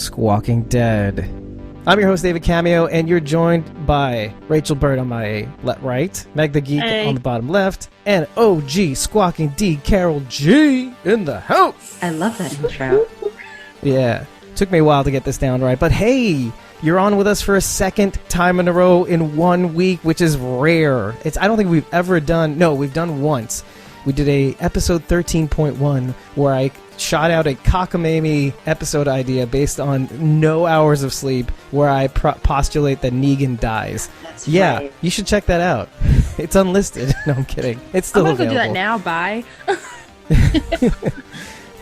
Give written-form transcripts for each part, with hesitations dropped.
Squawking Dead. I'm your host, David Cameo, and you're joined by Rachel Bird on my right, Meg the Geek on the bottom left, and OG Squawking D, Carol G in the house. I love that intro. Yeah, took me a while to get this down right, but hey, you're on with us for a second time in a row in 1 week, which is rare. I don't think we've ever done, no, we've done once. We did a episode 13.1 where I shot out a cockamamie episode idea based on no hours of sleep where I postulate that Negan dies. That's right. You should check that out. It's unlisted. No, I'm kidding. It's still available. I'm gonna go do that now. Bye.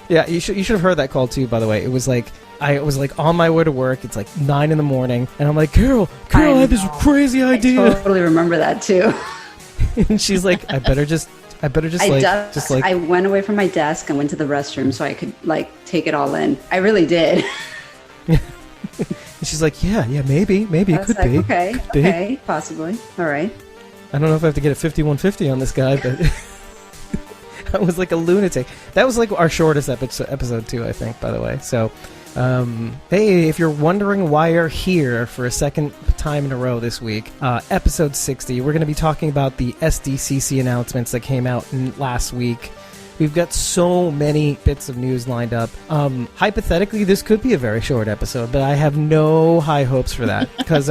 Yeah, you should have heard that call too, by the way. It was like I was like on my way to work. It's like 9 in the morning, and I'm like, Carol, I had this crazy idea. I totally remember that too. And she's like, I better just I went away from my desk and went to the restroom so I could take it all in. I really did. And she's like, yeah, maybe it could be. Okay, possibly. All right. I don't know if I have to get a 5150 on this guy, but I was like a lunatic. That was like our shortest episode too, I think, by the way. So, hey, if you're wondering why you're here for a second time in a row this week, episode 60, we're going to be talking about the SDCC announcements that came out last week. We've got so many bits of news lined up. Hypothetically, this could be a very short episode, but I have no high hopes for that because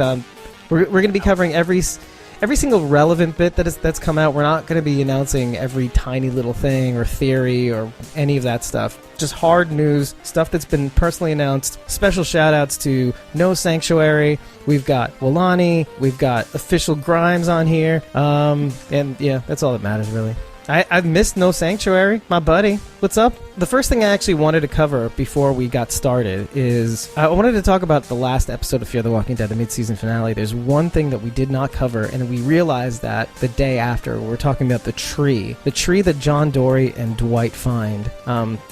we're going to be covering every single relevant bit that's come out. We're not going to be announcing every tiny little thing or theory or any of that stuff. Just hard news, stuff that's been personally announced. Special shout-outs to No Sanctuary. We've got Walani. We've got official Grimes on here. And yeah, that's all that matters, really. I've missed No Sanctuary, my buddy. What's up? The first thing I actually wanted to cover before we got started is I wanted to talk about the last episode of Fear the Walking Dead, the Midseason Finale. There's one thing that we did not cover, and we realized that the day after. We were talking about the tree that John Dory and Dwight find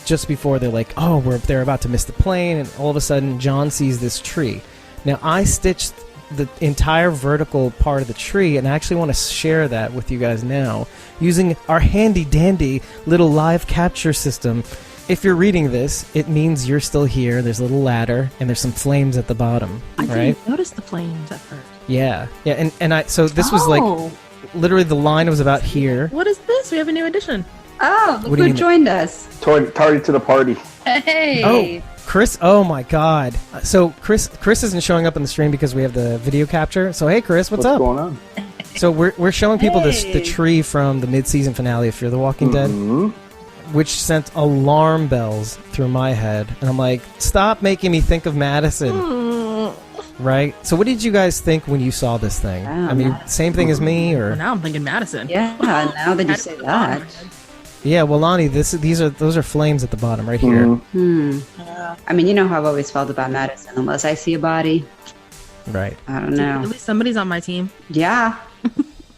just before they're like, oh, they're about to miss the plane, and all of a sudden John sees this tree. Now, I stitched the entire vertical part of the tree, and I actually want to share that with you guys now using our handy dandy little live capture system. If you're reading this, it means you're still here. There's a little ladder and there's some flames at the bottom. I didn't notice the flames at first. Yeah, so this was like literally the line was about here. What is this? We have a new addition. Oh, look who joined us. Tardy to the party. Hey. Oh, Chris, oh my God. So Chris isn't showing up in the stream because we have the video capture. So hey Chris, what's up? What's going on? So we're showing people the tree from the mid-season finale of Fear the Walking Dead, which sent alarm bells through my head. And I'm like, stop making me think of Madison. Right? So what did you guys think when you saw this thing? I mean, same thing as me, or? Well, now I'm thinking Madison. Yeah, now that you say that. Yeah, well, Lonnie, those are flames at the bottom right here. I mean, you know how I've always felt about Madison. Unless I see a body, right? I don't know. At least somebody's on my team. Yeah.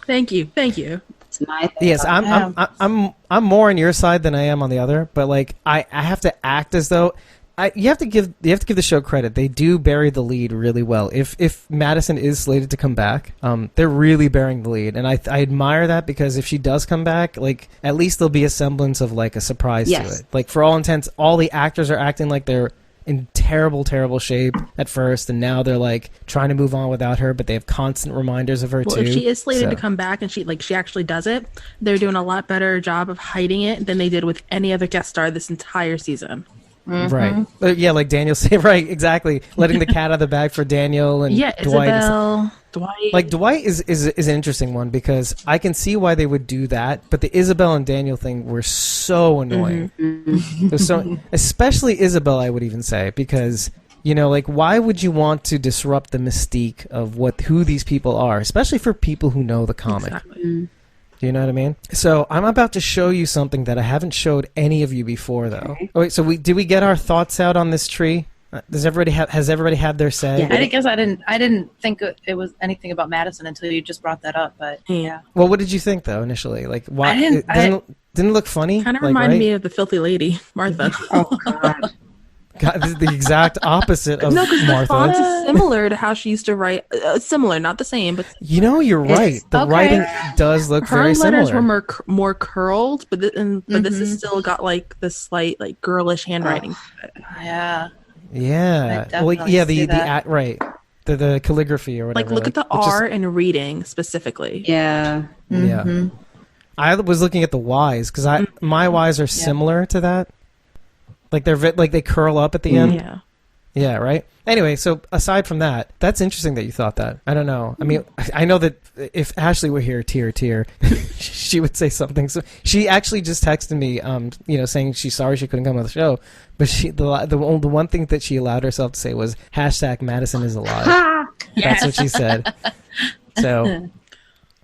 Thank you. It's my thing. Yes, I'm more on your side than I am on the other. But like, I have to act as though. You have to give the show credit. They do bury the lead really well. If Madison is slated to come back, they're really burying the lead, and I admire that, because if she does come back, like, at least there'll be a semblance of like a surprise to it. Like, for all intents, all the actors are acting like they're in terrible shape at first, and now they're like trying to move on without her, but they have constant reminders of her too. Well, if she is slated to come back and she actually does it, they're doing a lot better job of hiding it than they did with any other guest star this entire season. Right. Yeah, like Daniel said, right, exactly. Letting the cat out of the bag for Daniel and Dwight. Isabel, Dwight. Like, Dwight is an interesting one, because I can see why they would do that, but the Isabel and Daniel thing were so annoying. So, especially Isabel, I would even say, because, you know, like, why would you want to disrupt the mystique of who these people are, especially for people who know the comic? Exactly. Do you know what I mean? So I'm about to show you something that I haven't showed any of you before, though. Okay. Oh, wait, so did we get our thoughts out on this tree? Has everybody had their say? Yeah, I guess I didn't think it was anything about Madison until you just brought that up. But yeah. Well, what did you think though initially? Like, why? Didn't it look funny? Kind of reminded me of the filthy lady, Martha. Oh God. God, this is the exact opposite of No, because Martha. the font is similar to how she used to write. Similar, not the same, but you know, you're right. The writing does look very similar. Her letters were more curled, but this has still got like the slight like girlish handwriting. Yeah. Yeah. Well, yeah, the calligraphy or whatever. Like, look at the R in reading specifically. Yeah. Yeah. I was looking at the Y's because my Y's are similar to that. Like they curl up at the end. Yeah. Yeah, right? Anyway, so aside from that, that's interesting that you thought that. I don't know. I mean, I know that if Ashley were here, tear, she would say something. So she actually just texted me, saying she's sorry she couldn't come on the show. But the one thing that she allowed herself to say was hashtag Madison is alive. That's what she said. So...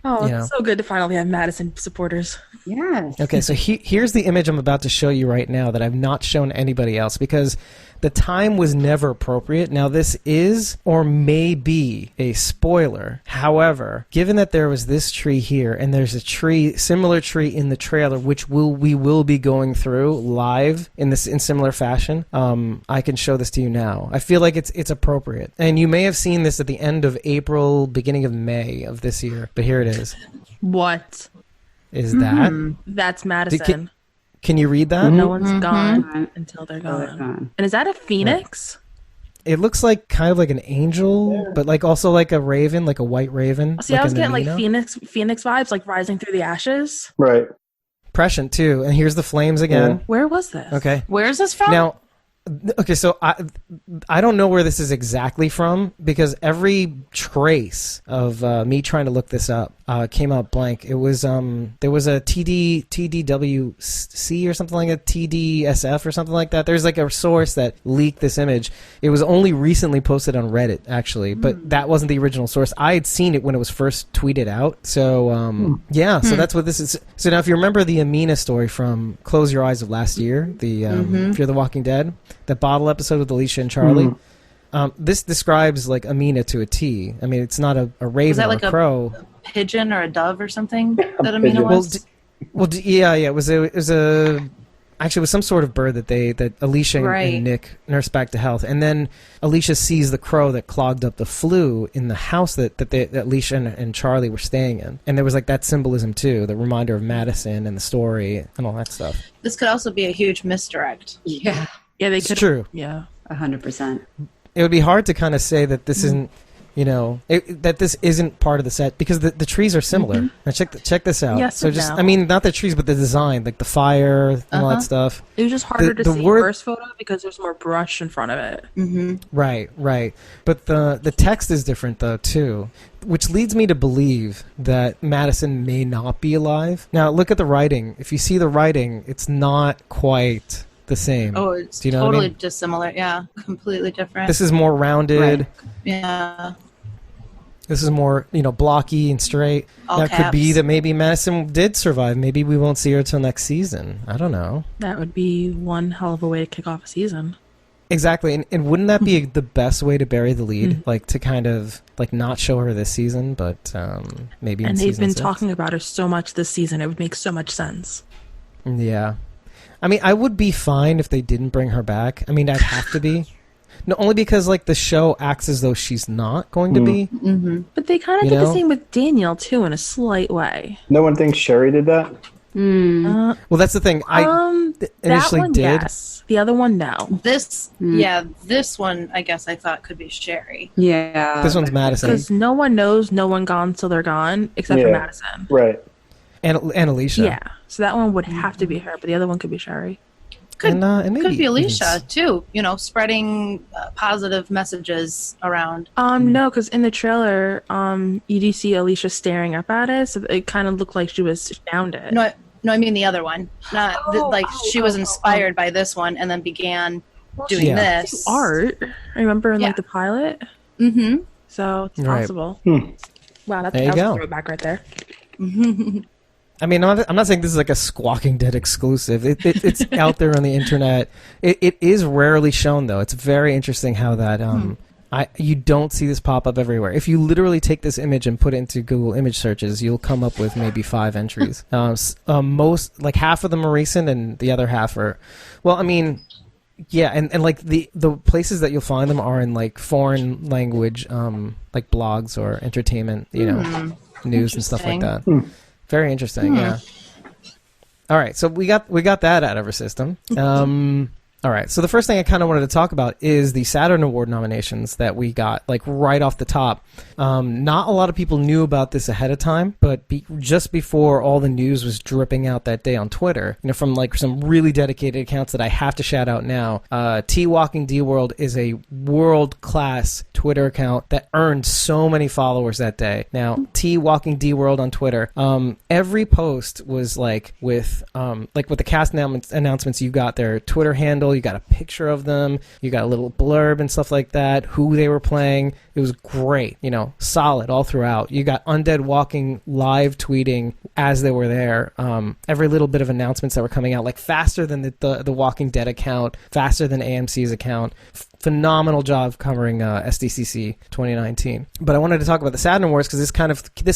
Oh, it's so good to finally have Madison supporters. Yes. Okay, so here's the image I'm about to show you right now that I've not shown anybody else because the time was never appropriate. Now, this is or may be a spoiler. However, given that there was this tree here and there's a similar tree in the trailer, which we will be going through live in similar fashion, I can show this to you now. I feel like it's appropriate. And you may have seen this at the end of April, beginning of May of this year, but here it is. What is that? That's Madison. Can you read that? No one's gone until they're gone. And is that a phoenix? It looks like kind of like an angel, but like also like a raven, like a white raven. See, I was getting like phoenix vibes, like rising through the ashes. Right. Prescient too. And here's the flames again. Yeah. Where was this? Okay. Where is this from? Now, okay, so I don't know where this is exactly from because every trace of me trying to look this up came out blank. It was there was a TDWC or something like that, TDSF or something like that. There's like a source that leaked this image. It was only recently posted on Reddit actually, but that wasn't the original source. I had seen it when it was first tweeted out. So so that's what this is. So now if you remember the Amina story from Close Your Eyes of last year, the Fear the Walking Dead, that bottle episode with Alicia and Charlie. This describes like Amina to a T. I mean, it's not a raven or a crow. A pigeon or a dove or something that Amina was? It was actually it was some sort of bird that Alicia and Nick nursed back to health. And then Alicia sees the crow that clogged up the flue in the house that Alicia and Charlie were staying in. And there was like that symbolism too, the reminder of Madison and the story and all that stuff. This could also be a huge misdirect. Yeah. Yeah, they could. It's true. Yeah. 100%. It would be hard to kind of say that this isn't, that this isn't part of the set because the trees are similar. Now check this out. Yes, so just, I mean, not the trees, but the design, like the fire and all that stuff. It was just harder to see first photo because there's more brush in front of it. Right. But the text is different though too, which leads me to believe that Madison may not be alive. Now look at the writing. If you see the writing, it's not quite the same. Oh, it's totally dissimilar. Yeah, completely different. This is more rounded. Right. Yeah. This is more, blocky and straight. That could be that maybe Madison did survive. Maybe we won't see her till next season. I don't know. That would be one hell of a way to kick off a season. Exactly. And wouldn't that be the best way to bury the lead? Like to kind of like not show her this season, but maybe in season 6. And they've been talking about her so much this season. It would make so much sense. Yeah. I mean, I would be fine if they didn't bring her back. I mean, I'd have to be. No, only because like the show acts as though she's not going to be. But they kind of did the same with Daniel too, in a slight way. No one thinks Sherry did that? Well, that's the thing. I initially did. Yes. The other one, no. This one, I guess I thought could be Sherry. Yeah. This one's Madison. Because no one knows no one gone till they're gone, except for Madison. Right. And Alicia. Yeah. So that one would have to be her, but the other one could be Sherry. And maybe could be Alicia too. Spreading positive messages around. No, because in the trailer, you do see Alicia staring up at it, so it kind of looked like she was found it. No, I mean the other one. Not she was inspired by this one and then began doing this art. Remember in like the pilot. So it's possible. Wow, that's a throwback right there. I mean, I'm not saying this is like a Squawking Dead exclusive. It's out there on the internet. It is rarely shown, though. It's very interesting how that you don't see this pop up everywhere. If you literally take this image and put it into Google image searches, you'll come up with maybe 5 entries. Most, like half of them are recent, and the other half are, well, I mean, yeah, and like the places that you'll find them are in like foreign language, like blogs or entertainment, news and stuff like that. Very interesting, yeah. All right, so we got that out of our system. All right, so the first thing I kind of wanted to talk about is the Saturn Award nominations that we got, like right off the top. Not a lot of people knew about this ahead of time, but just before all the news was dripping out that day on Twitter, from like some really dedicated accounts that I have to shout out now. Walking D World is a world-class Twitter account that earned so many followers that day. Now, Walking D World on Twitter, every post was like with the cast announcements you got their Twitter handle. You got a picture of them. You got a little blurb and stuff like that, who they were playing. It was great, solid all throughout. You got Undead Walking live tweeting as they were there. Every little bit of announcements that were coming out, like faster than the Walking Dead account, faster than AMC's account. Phenomenal job covering SDCC 2019. But I wanted to talk about the Saturn Awards because this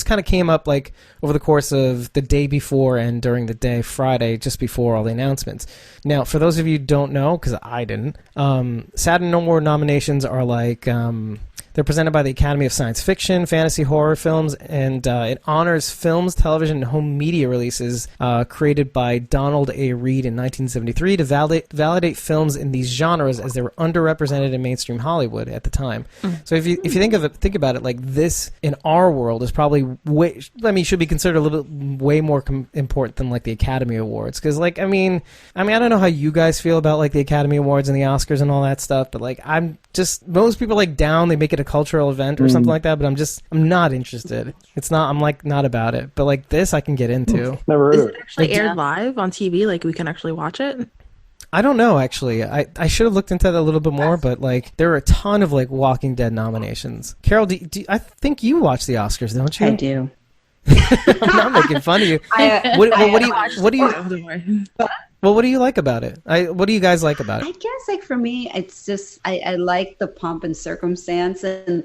kind of came up like over the course of the day before and during the day Friday, just before all the announcements. Now, for those of you who don't know, because I didn't, Saturn Award nominations are like they're presented by the Academy of Science Fiction, Fantasy, Horror Films, and it honors films, television, and home media releases created by Donald A. Reed in 1973 to validate films in these genres as they were underrepresented in mainstream Hollywood at the time. So if you think about it, like this in our world is probably should be considered a little bit way more important than like the Academy Awards, because like I mean I don't know how you guys feel about like the Academy Awards and the Oscars and all that stuff, but like most people like down, they make it a cultural event or something like that, but I'm not interested. I'm like not about it, but like this I can get into. Never heard Is of it it. actually aired live on TV? Like we can actually watch it? I don't know, actually. I should have looked into that a little bit more, but like there are a ton of like Walking Dead nominations. Carol, I think you watch the Oscars, don't you? I do. I'm not making fun of you. What do you like about it? What do you guys like about it? I guess like for me, it's just I like the pomp and circumstance, and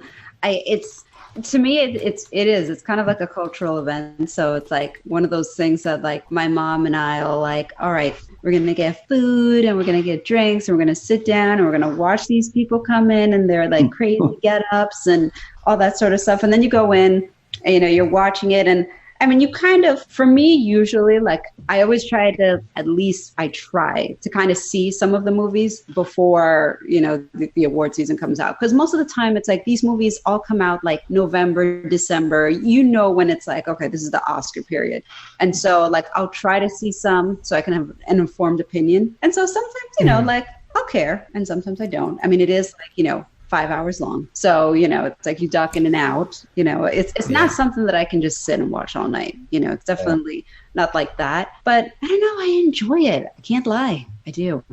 to me it's kind of like a cultural event. So it's like one of those things that like my mom and I are like, all right, we're gonna get food and we're gonna get drinks and we're gonna sit down and we're gonna watch these people come in and they're like crazy get-ups and all that sort of stuff. And then you go in and, you're watching it, and I mean, you kind of, for me, usually, like, I always try to, I try to kind of see some of the movies before, the award season comes out. Because most of the time, it's like these movies all come out like November, December. When it's like, okay, this is the Oscar period. And so, like, I'll try to see some so I can have an informed opinion. And so sometimes, like, I'll care, and sometimes I don't. I mean, it is like, 5 hours long. So, it's like you duck in and out, it's not something that I can just sit and watch all night. It's definitely not like that, but I don't know. I enjoy it. I can't lie. I do.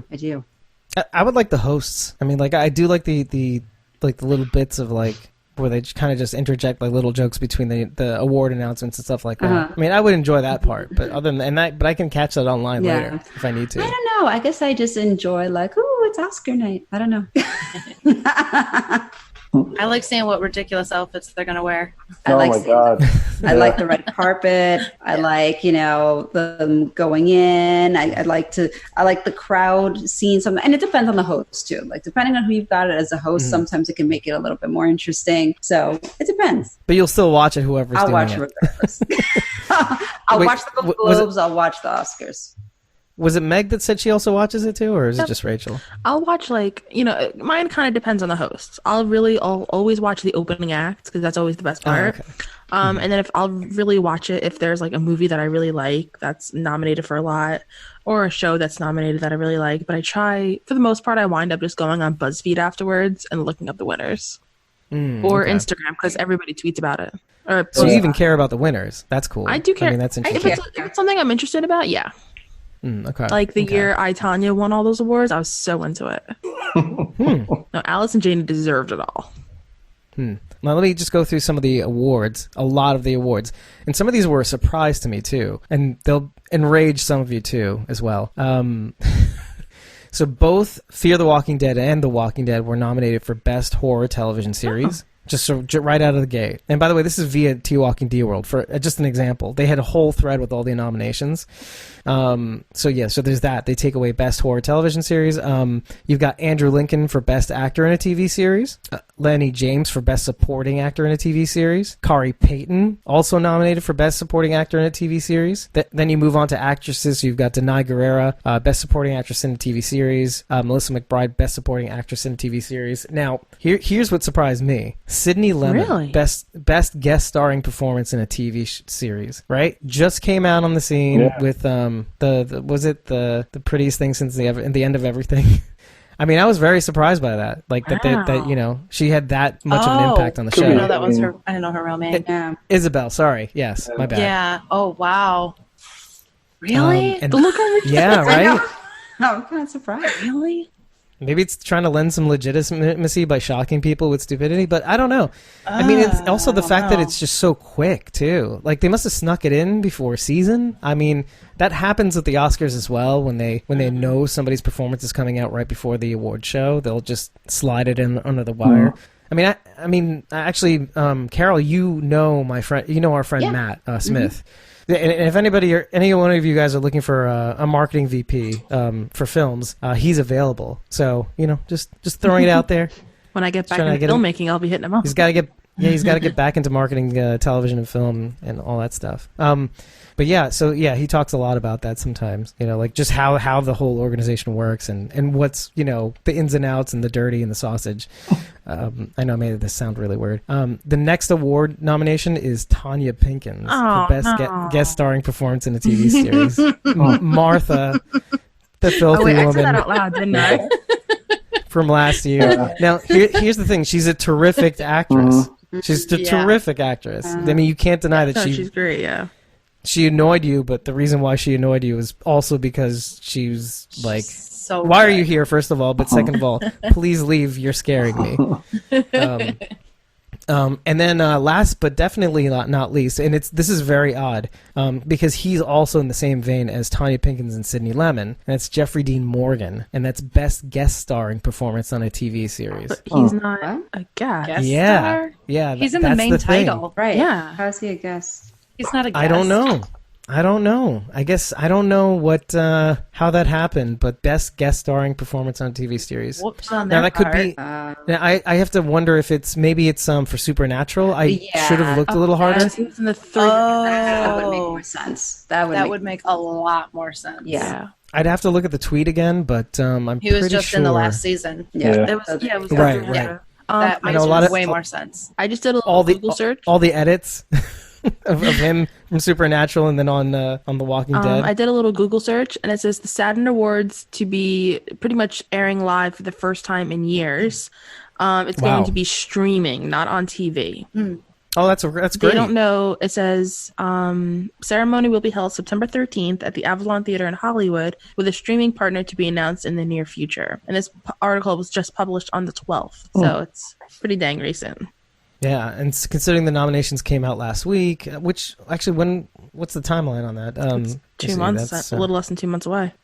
I would like the hosts. I mean, like I do like the little bits of like where they kind of just interject like little jokes between the award announcements and stuff like that. I mean, I would enjoy that part, but other than that, but I can catch that online later if I need to. I don't know. I guess I just enjoy like, ooh, it's Oscar night. I don't know. I like seeing what ridiculous outfits they're going to wear. My God. I like the red carpet. I like, them going in. I like the crowd seeing something. And it depends on the host too. Like depending on who you've got it as a host, sometimes it can make it a little bit more interesting. So it depends. But you'll still watch it, whoever's doing it. I'll watch it regardless. I'll watch the Golden Globes. I'll watch the Oscars. Was it Meg that said she also watches it too, or is it just Rachel? I'll watch mine kind of depends on the hosts. I'll always watch the opening act because that's always the best part. Okay. And then if I'll really watch it if there's like a movie that I really like that's nominated for a lot, or a show that's nominated that I really like. But I try, for the most part, I wind up just going on BuzzFeed afterwards and looking up the winners, or Instagram because everybody tweets about it. So you even care about the winners? That's cool. I do care. I mean, that's interesting. If it's something I'm interested about, yeah. Okay. Like the year I, Tanya won all those awards, I was so into it. No, Alice and Janie deserved it all. Now let me just go through some of the awards, a lot of the awards. And some of these were a surprise to me too. And they'll enrage some of you too as well. So both Fear the Walking Dead and The Walking Dead were nominated for Best Horror Television Series. Just right out of the gate. And by the way, this is via Walking D World for just an example. They had a whole thread with all the nominations. So there's that. They take away Best Horror Television Series. You've got Andrew Lincoln for Best Actor in a TV Series. Lenny James for Best Supporting Actor in a TV Series. Kari Payton, also nominated for Best Supporting Actor in a TV Series. Then you move on to actresses. You've got Denai Guerrera, Best Supporting Actress in a TV Series. Melissa McBride, Best Supporting Actress in a TV Series. Now, here's what surprised me. Sydney Lemon, Really? Best Guest Starring Performance in a TV series, right? Just came out on the scene with the prettiest thing since the end of everything. I mean, I was very surprised by that. Like that she had that much of an impact on the show. I know that was her. I didn't know her real name. Isabel. Sorry. Yes, my bad. Yeah. Oh wow. Really? And, The look on her yeah, right. I'm kind of surprised. Really? Maybe it's trying to lend some legitimacy by shocking people with stupidity, but I don't know. I mean, it's also the fact that it's just so quick, too. Like, they must have snuck it in before season. I mean, that happens with the Oscars as well. When they know somebody's performance is coming out right before the award show, they'll just slide it in under the wire. I mean, actually, Carol, you know my friend, our friend Matt Smith. And if anybody or any one of you guys are looking for a marketing VP for films, he's available. So just throwing it out there. When I get back into filmmaking, I'll be hitting him up. He's got to get back into marketing television and film and all that stuff. But he talks a lot about that sometimes. Like just how the whole organization works and what's the ins and outs and the dirty and the sausage. I know I made this sound really weird. The next award nomination is Tanya Pinkins for Best Guest Starring Performance in a TV Series. Martha, the filthy woman. I said that out loud, didn't I? From last year. Now, here's the thing. She's a terrific actress. She's a terrific actress. I mean, you can't deny that she's great, yeah. She annoyed you, but the reason why she annoyed you is also because she was like, so why are you here, first of all? But second of all, please leave. You're scaring me. And then last but definitely not least, and this is very odd because he's also in the same vein as Tanya Pinkins and Sydney Lemon, and that's Jeffrey Dean Morgan, and that's Best Guest Starring Performance on a TV Series. But he's not a guest. Star? Yeah. He's in the main title. Right. Yeah. How's he a guest? He's not a guest. I don't know. I guess I don't know what how that happened, but Best Guest Starring Performance on a TV Series. Whoops on Now their that could part. be. Now I have to wonder if it's for Supernatural. I should have looked a little harder. He was in the third. That would make more sense. That would make a lot more sense. Yeah. I'd have to look at the tweet again, but I'm He was pretty just sure. in the last season. Yeah. It was Right. That makes way more sense. I just did a little Google search. All the edits of him from Supernatural and then on The Walking Dead. I did a little Google search, and it says the Saturn Awards to be pretty much airing live for the first time in years. It's going to be streaming, not on TV. Oh, that's great. They don't know. It says ceremony will be held September 13th at the Avalon Theater in Hollywood with a streaming partner to be announced in the near future. And this article was just published on the 12th, so it's pretty dang recent. Yeah, and considering the nominations came out last week, which actually, what's the timeline on that? It's 2 months, a little less than 2 months away.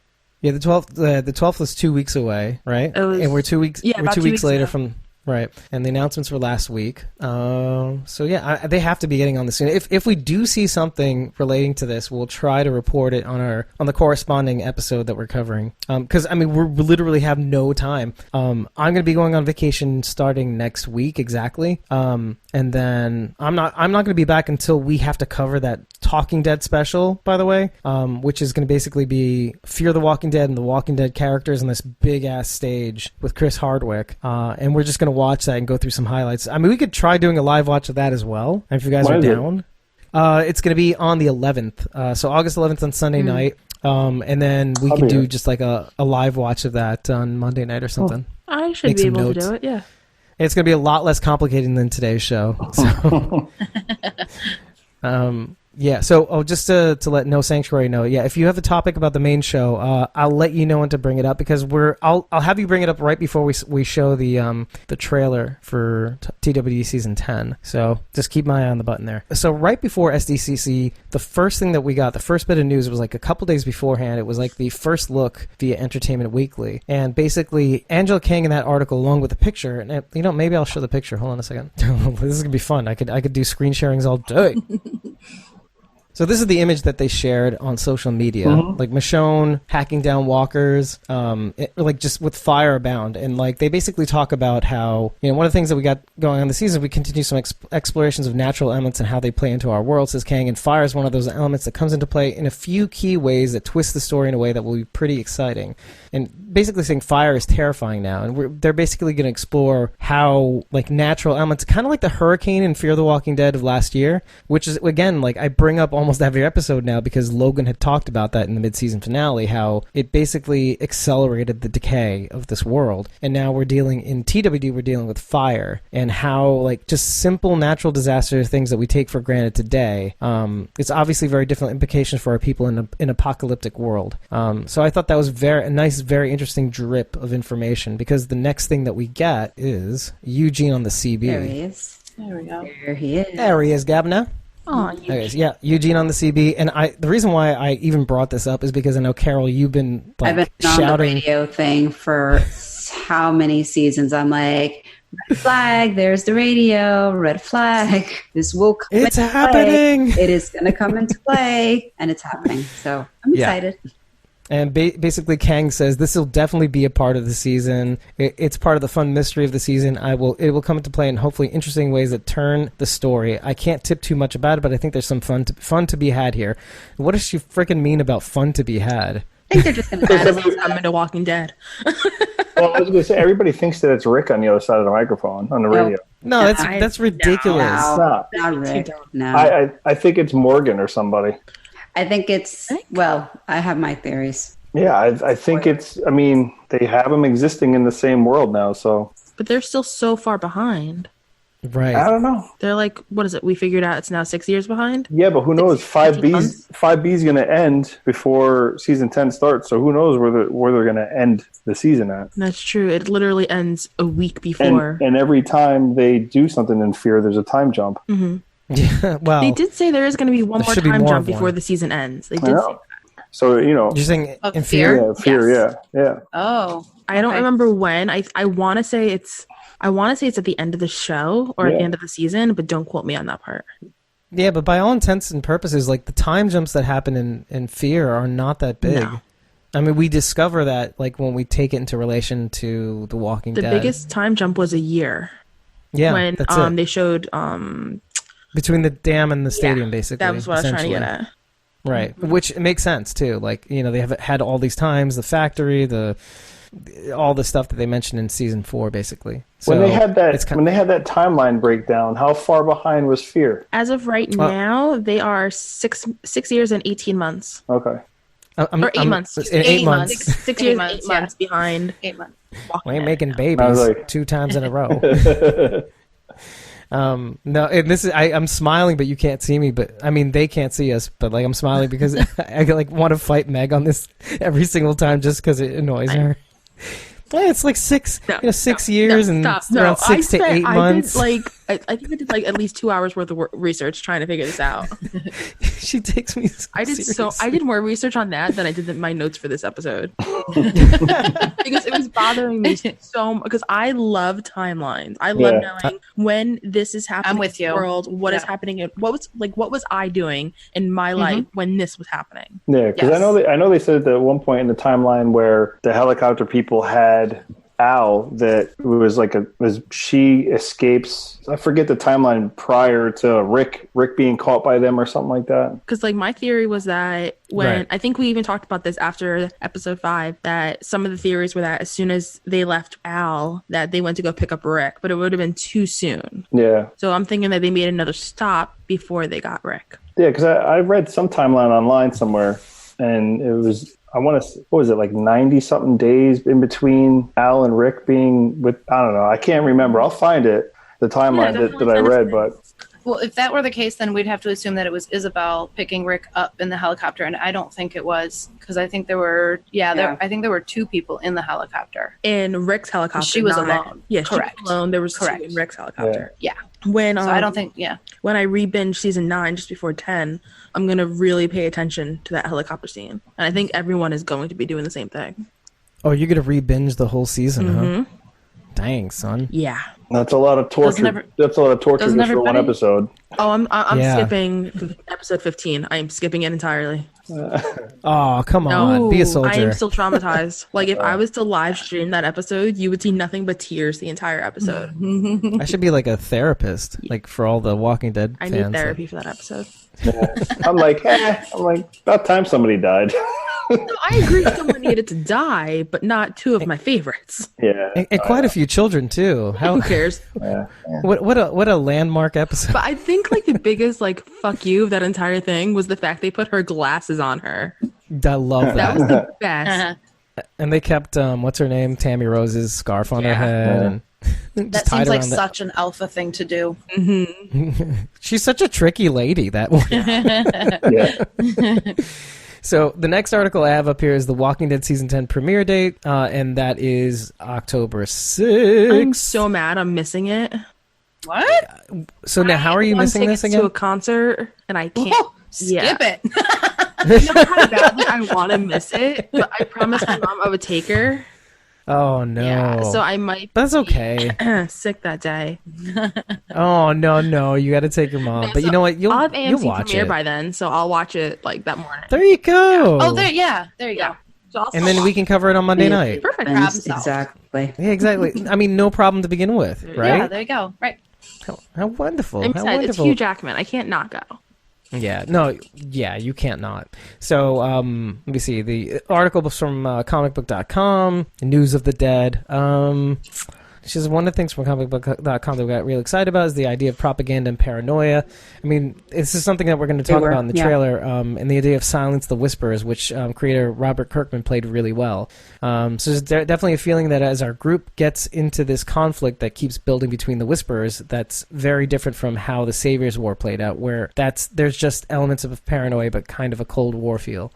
Yeah, the 12th was 2 weeks away, right? And we're 2 weeks. Yeah, we're 2 weeks later ago. from. Right, and the announcements were last week. So yeah, they have to be getting on the scene. If we do see something relating to this, we'll try to report it on the corresponding episode that we're covering. Because we literally have no time. I'm going to be going on vacation starting next week exactly. And then I'm not going to be back until we have to cover that Talking Dead special, by the way, which is going to basically be Fear the Walking Dead and the Walking Dead characters on this big ass stage with Chris Hardwick, and we're just going to watch that and go through some highlights. We could try doing a live watch of that as well, if you guys are down. It's going to be on the 11th, so August 11th on Sunday night, and then we can do just like a live watch of that on Monday night or something. I should be able to do it, yeah. It's going to be a lot less complicated than today's show. So. Yeah, so just to let No Sanctuary know, yeah, if you have a topic about the main show, I'll let you know when to bring it up because I'll have you bring it up right before we show the trailer for TWD season 10. So just keep my eye on the button there. So right before SDCC, the first thing that we got, the first bit of news was like a couple days beforehand. It was like the first look via Entertainment Weekly, and basically Angela Kang in that article along with the picture. And maybe I'll show the picture. Hold on a second. This is gonna be fun. I could do screen sharings all day. So this is the image that they shared on social media, like Michonne hacking down walkers, like just with fire abound. And like they basically talk about how, one of the things that we got going on this season, we continue some explorations of natural elements and how they play into our world, says Kang. And fire is one of those elements that comes into play in a few key ways that twist the story in a way that will be pretty exciting. And basically saying fire is terrifying now. And they're basically going to explore how like natural elements, kind of like the hurricane in Fear the Walking Dead of last year, which is, again, like I bring up almost every episode now because Logan had talked about that in the mid-season finale, how it basically accelerated the decay of this world. And now we're dealing with fire and how like just simple natural disaster things that we take for granted today. It's obviously very different implications for our people in an apocalyptic world. So I thought that was a nice, very interesting drip of information because the next thing that we get is Eugene on the CB. There he is. There we go. There he is. There he is, Gabna. Oh, Yeah, Eugene on the CB, and the reason why I even brought this up is because I know, Carol, you've been like I've been shouting on the radio thing for how many seasons? I'm like, red flag, there's the radio, red flag, this will come It's into happening! play. It is going to come into play, and it's happening. So I'm excited. And basically, Kang says this will definitely be a part of the season. It's part of the fun mystery of the season. It will come into play in hopefully interesting ways that turn the story. I can't tip too much about it, but I think there's some fun to be had here. What does she freaking mean about fun to be had? I think they're just going to add it. I'm into Walking Dead. Well, I was going to say, everybody thinks that it's Rick on the other side of the microphone on the radio. No, that's ridiculous. No, not Rick. No. I think it's Morgan or somebody. I think it's, well, I have my theories. Yeah, I think it's, I mean, they have them existing in the same world now, so. But they're still so far behind. Right. I don't know. They're like, what is it? We figured out it's now 6 years behind? Yeah, but who knows? 5B's going to end before season 10 starts, so who knows where they're going to end the season at. That's true. It literally ends a week before. And every time they do something in Fear, there's a time jump. Mm-hmm. Yeah, well, they did say there is going to be one more time jump before the season ends. They did say that. So, you're saying in Fear? Yeah, Fear, Yes. yeah. Oh. I don't remember when. I want to say it's at the end of the show or at the end of the season, but don't quote me on that part. Yeah, but by all intents and purposes, like the time jumps that happen in Fear are not that big. No. I mean, we discover that like when we take it into relation to The Walking Dead. The biggest time jump was a year. Yeah, when that's it. they showed between the dam and the stadium, basically. That was what I was trying to get at. Right, which it makes sense too. Like they have had all these times, the factory, all the stuff that they mentioned in season 4, basically. So when they had that timeline breakdown, how far behind was Fear? As of right now, they are 6 years and 18 months. Okay. Or 8 months. 8 months. 6 years and 8 months behind. 8 months. We ain't making babies like 2 times in a row. No, and this is I'm smiling, but you can't see me. But I mean, they can't see us. But like, I'm smiling because I like want to fight Meg on this every single time just because it annoys her. Yeah, it's like 6 years and around 6 to 8 months. I think I did like at least 2 hours worth of research trying to figure this out. She takes me. I did more research on that than I did my notes for this episode because it was bothering me so much. Because I love timelines. I love knowing when this is happening. I'm with you. In the world, what is happening? What was I doing in my life when this was happening? Yeah, because I know they said that at one point in the timeline where the helicopter people had Al, that was like she escapes. I forget the timeline prior to Rick being caught by them or something like that. Because like my theory was that when I think we even talked about this after episode 5, that some of the theories were that as soon as they left Al, that they went to go pick up Rick, but it would have been too soon. Yeah. So I'm thinking that they made another stop before they got Rick. Yeah, because I read some timeline online somewhere, and it was. I want to, what was it, like 90-something days in between Al and Rick being with, I don't know, I can't remember. I'll find it, the timeline that I read, but. Well, if that were the case, then we'd have to assume that it was Isabel picking Rick up in the helicopter, and I don't think it was, because I think there were, I think there were 2 people in the helicopter. In Rick's helicopter. She was alone. Yeah, correct. She was alone. There was 2 in Rick's helicopter. Yeah. When so I don't think, when I re-binge season 9 just before 10, I'm going to really pay attention to that helicopter scene. And I think everyone is going to be doing the same thing. Oh, you're going to re-binge the whole season, huh? Dang, son. Yeah. That's a lot of torture. That's a lot of torture just for one episode. Oh, I'm skipping episode 15. I'm skipping it entirely. Oh, come on. Be a soldier. I am still traumatized. Like, if I was to live stream that episode, you would see nothing but tears the entire episode. I should be like a therapist, like for all the Walking Dead fans. I need therapy for that episode. I'm like, about time somebody died. No, I agree someone needed to die, but not two of my favorites. Yeah. And quite a few children, too. Who cares? Yeah. What a landmark episode. But I think like the biggest like fuck you of that entire thing was the fact they put her glasses on her. I love that. That was the best. And they kept what's her name, Tammy Rose's scarf on her head, and that seems like such an alpha thing to do. She's such a tricky lady. That one. Yeah. So the next article I have up here is the Walking Dead season 10 premiere date, and that is October 6th. I'm so mad I'm missing it. What? So now, how are you missing this again? To a concert, and I can't. Skip it. You know how badly I want to miss it, but I promised my mom I would take her. Oh no! Yeah, so I might. That's okay. Sick that day. Oh no! You got to take your mom. But you know what? I'll have AMC watch premiere it by then, so I'll watch it like that morning. There you go. Oh, there you go. So and then we can cover it on Monday night. Perfect. Exactly. Yeah, exactly. I mean, no problem to begin with, right? Yeah, there you go. Right. How wonderful! I'm how excited. wonderful! It's Hugh Jackman. I can't not go. Yeah, no, yeah, you can't not. So, let me see. The article was from comicbook.com, News of the Dead. She says one of the things from comicbook.com that we got real excited about is the idea of propaganda and paranoia. I mean, this is something that we're going to talk about in the trailer, and the idea of silence the whispers, which creator Robert Kirkman played really well. So there's definitely a feeling that as our group gets into this conflict that keeps building between the whisperers, that's very different from how the Savior's War played out, where there's just elements of paranoia, but kind of a Cold War feel.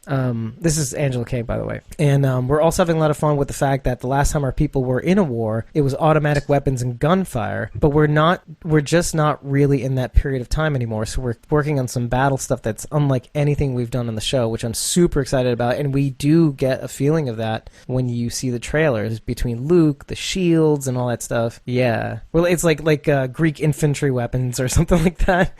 This is Angela Kay, by the way. And we're also having a lot of fun with the fact that the last time our people were in a war, it was automatic weapons and gunfire, but we're just not really in that period of time anymore. So we're working on some battle stuff that's unlike anything we've done on the show, which I'm super excited about. And we do get a feeling of that when you see the trailers between Luke, the shields, and all that stuff. Yeah. Well, it's like Greek infantry weapons or something like that.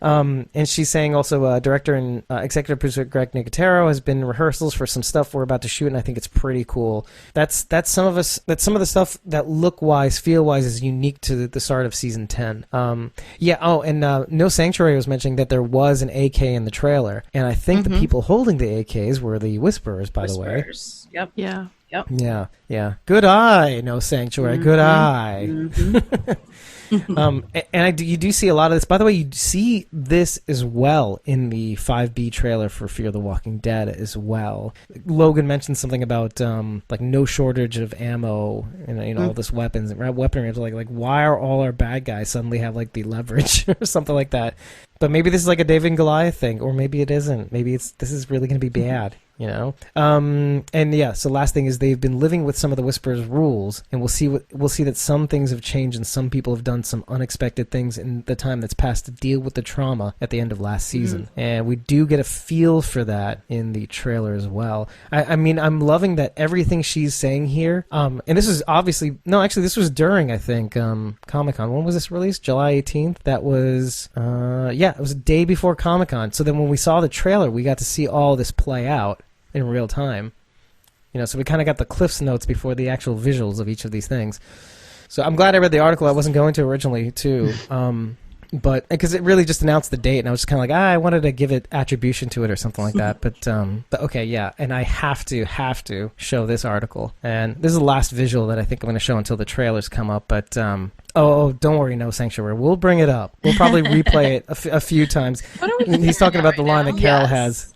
And she's saying also director and executive producer Greg Nicotero has been in rehearsals for some stuff we're about to shoot, and I think it's pretty cool. That's some of the stuff that look-wise, feel-wise is unique to the start of season 10. No Sanctuary was mentioning that there was an AK in the trailer, and I think the people holding the AKs were the Whisperers, by the way. Yep. Yeah. Yep. Yeah. Good eye, No Sanctuary. Good eye. You do see a lot of this. By the way, you see this as well in the 5B trailer for Fear the Walking Dead as well. Logan mentioned something about like no shortage of ammo and all this weaponry. Like why are all our bad guys suddenly have like the leverage or something like that? But maybe this is like a David and Goliath thing, or maybe it isn't. Maybe this is really going to be bad. So last thing is they've been living with some of the Whisperers' rules, and we'll see that some things have changed and some people have done some unexpected things in the time that's passed to deal with the trauma at the end of last season. And we do get a feel for that in the trailer as well. I mean, I'm loving that everything she's saying here, and this is this was during, I think, Comic-Con. When was this released? July 18th? That was, it was a day before Comic-Con. So then when we saw the trailer, we got to see all this play out in real time. So we kind of got the Cliff's Notes before the actual visuals of each of these things. So I'm glad I read the article. I wasn't going to originally, too. But because it really just announced the date, and I was just kind of like, I wanted to give it attribution to it or something like that. But okay, yeah. And I have to show this article. And this is the last visual that I think I'm going to show until the trailers come up. But don't worry, No Sanctuary. We'll bring it up. We'll probably replay it a few times. He's talking about the line that Carol has.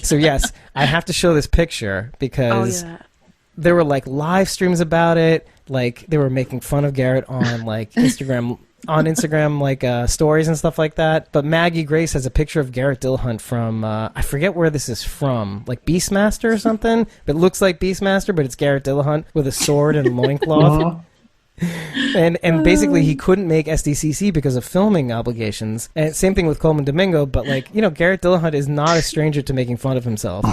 So yes, I have to show this picture because there were like live streams about it. Like they were making fun of Garrett on like Instagram like stories and stuff like that. But Maggie Grace has a picture of Garrett Dillahunt from I forget where this is from, like Beastmaster or something. It looks like Beastmaster, but it's Garrett Dillahunt with a sword and a loincloth. And basically he couldn't make SDCC because of filming obligations. And same thing with Coleman Domingo, but Garrett Dillahunt is not a stranger to making fun of himself.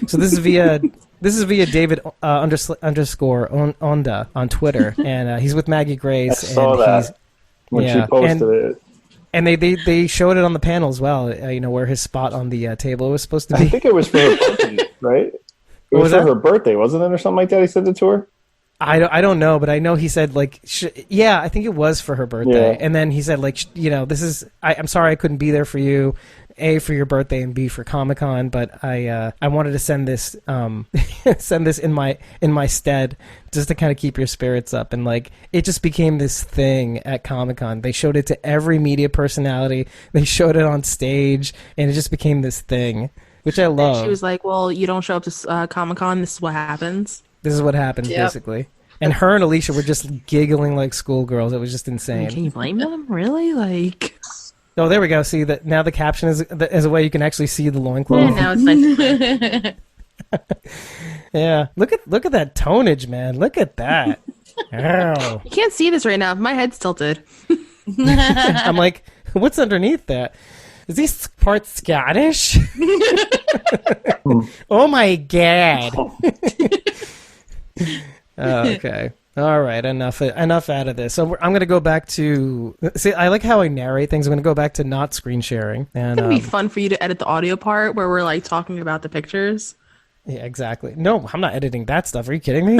So this is via This is via David underscore Onda on Twitter, and he's with Maggie Grace. I saw that when she posted it. And they showed it on the panel as well, where his spot on the table was supposed to be. I think it was for her birthday, right? It was for her birthday, wasn't it, or something like that? He sent it to her? I don't know, but I know he said, like, I think it was for her birthday. Yeah. And then he said, like, this is, I'm sorry I couldn't be there for you, A, for your birthday, and B, for Comic-Con, but I wanted to send this in my stead just to kind of keep your spirits up. And, like, it just became this thing at Comic-Con. They showed it to every media personality. They showed it on stage, and it just became this thing, which I love. And she was like, well, you don't show up to Comic-Con, this is what happens. This is what happened, basically. And her and Alicia were just giggling like schoolgirls. It was just insane. Can you blame them? Really? Like... Oh, there we go. See that now. The caption is a way you can actually see the loincloth. Yeah, now it's nice. Yeah, look at that tonnage, man. Look at that. Ow. You can't see this right now. My head's tilted. I'm like, what's underneath that? Is this part Scottish? Oh my god. Okay. All right. Enough out of this. So I'm going to go back to... See, I like how I narrate things. I'm going to go back to not screen sharing. And, it's going to be fun for you to edit the audio part where we're like talking about the pictures. Yeah, exactly. No, I'm not editing that stuff. Are you kidding me?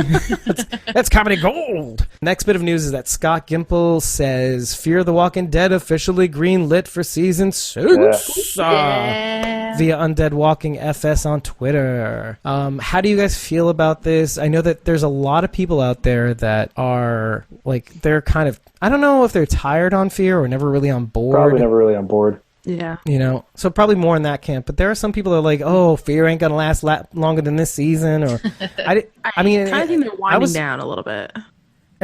That's comedy gold. Next bit of news is that Scott Gimple says Fear the Walking Dead officially greenlit for season 6 via Undead Walking FS on Twitter. How do you guys feel about this? I know that there's a lot of people out there that are like, they're kind of, I don't know if they're tired on Fear or never really on board. Probably never really on board. Yeah. So probably more in that camp. But there are some people that are like, oh, Fear ain't going to last longer than this season. Or I mean, kind of think they're winding down a little bit.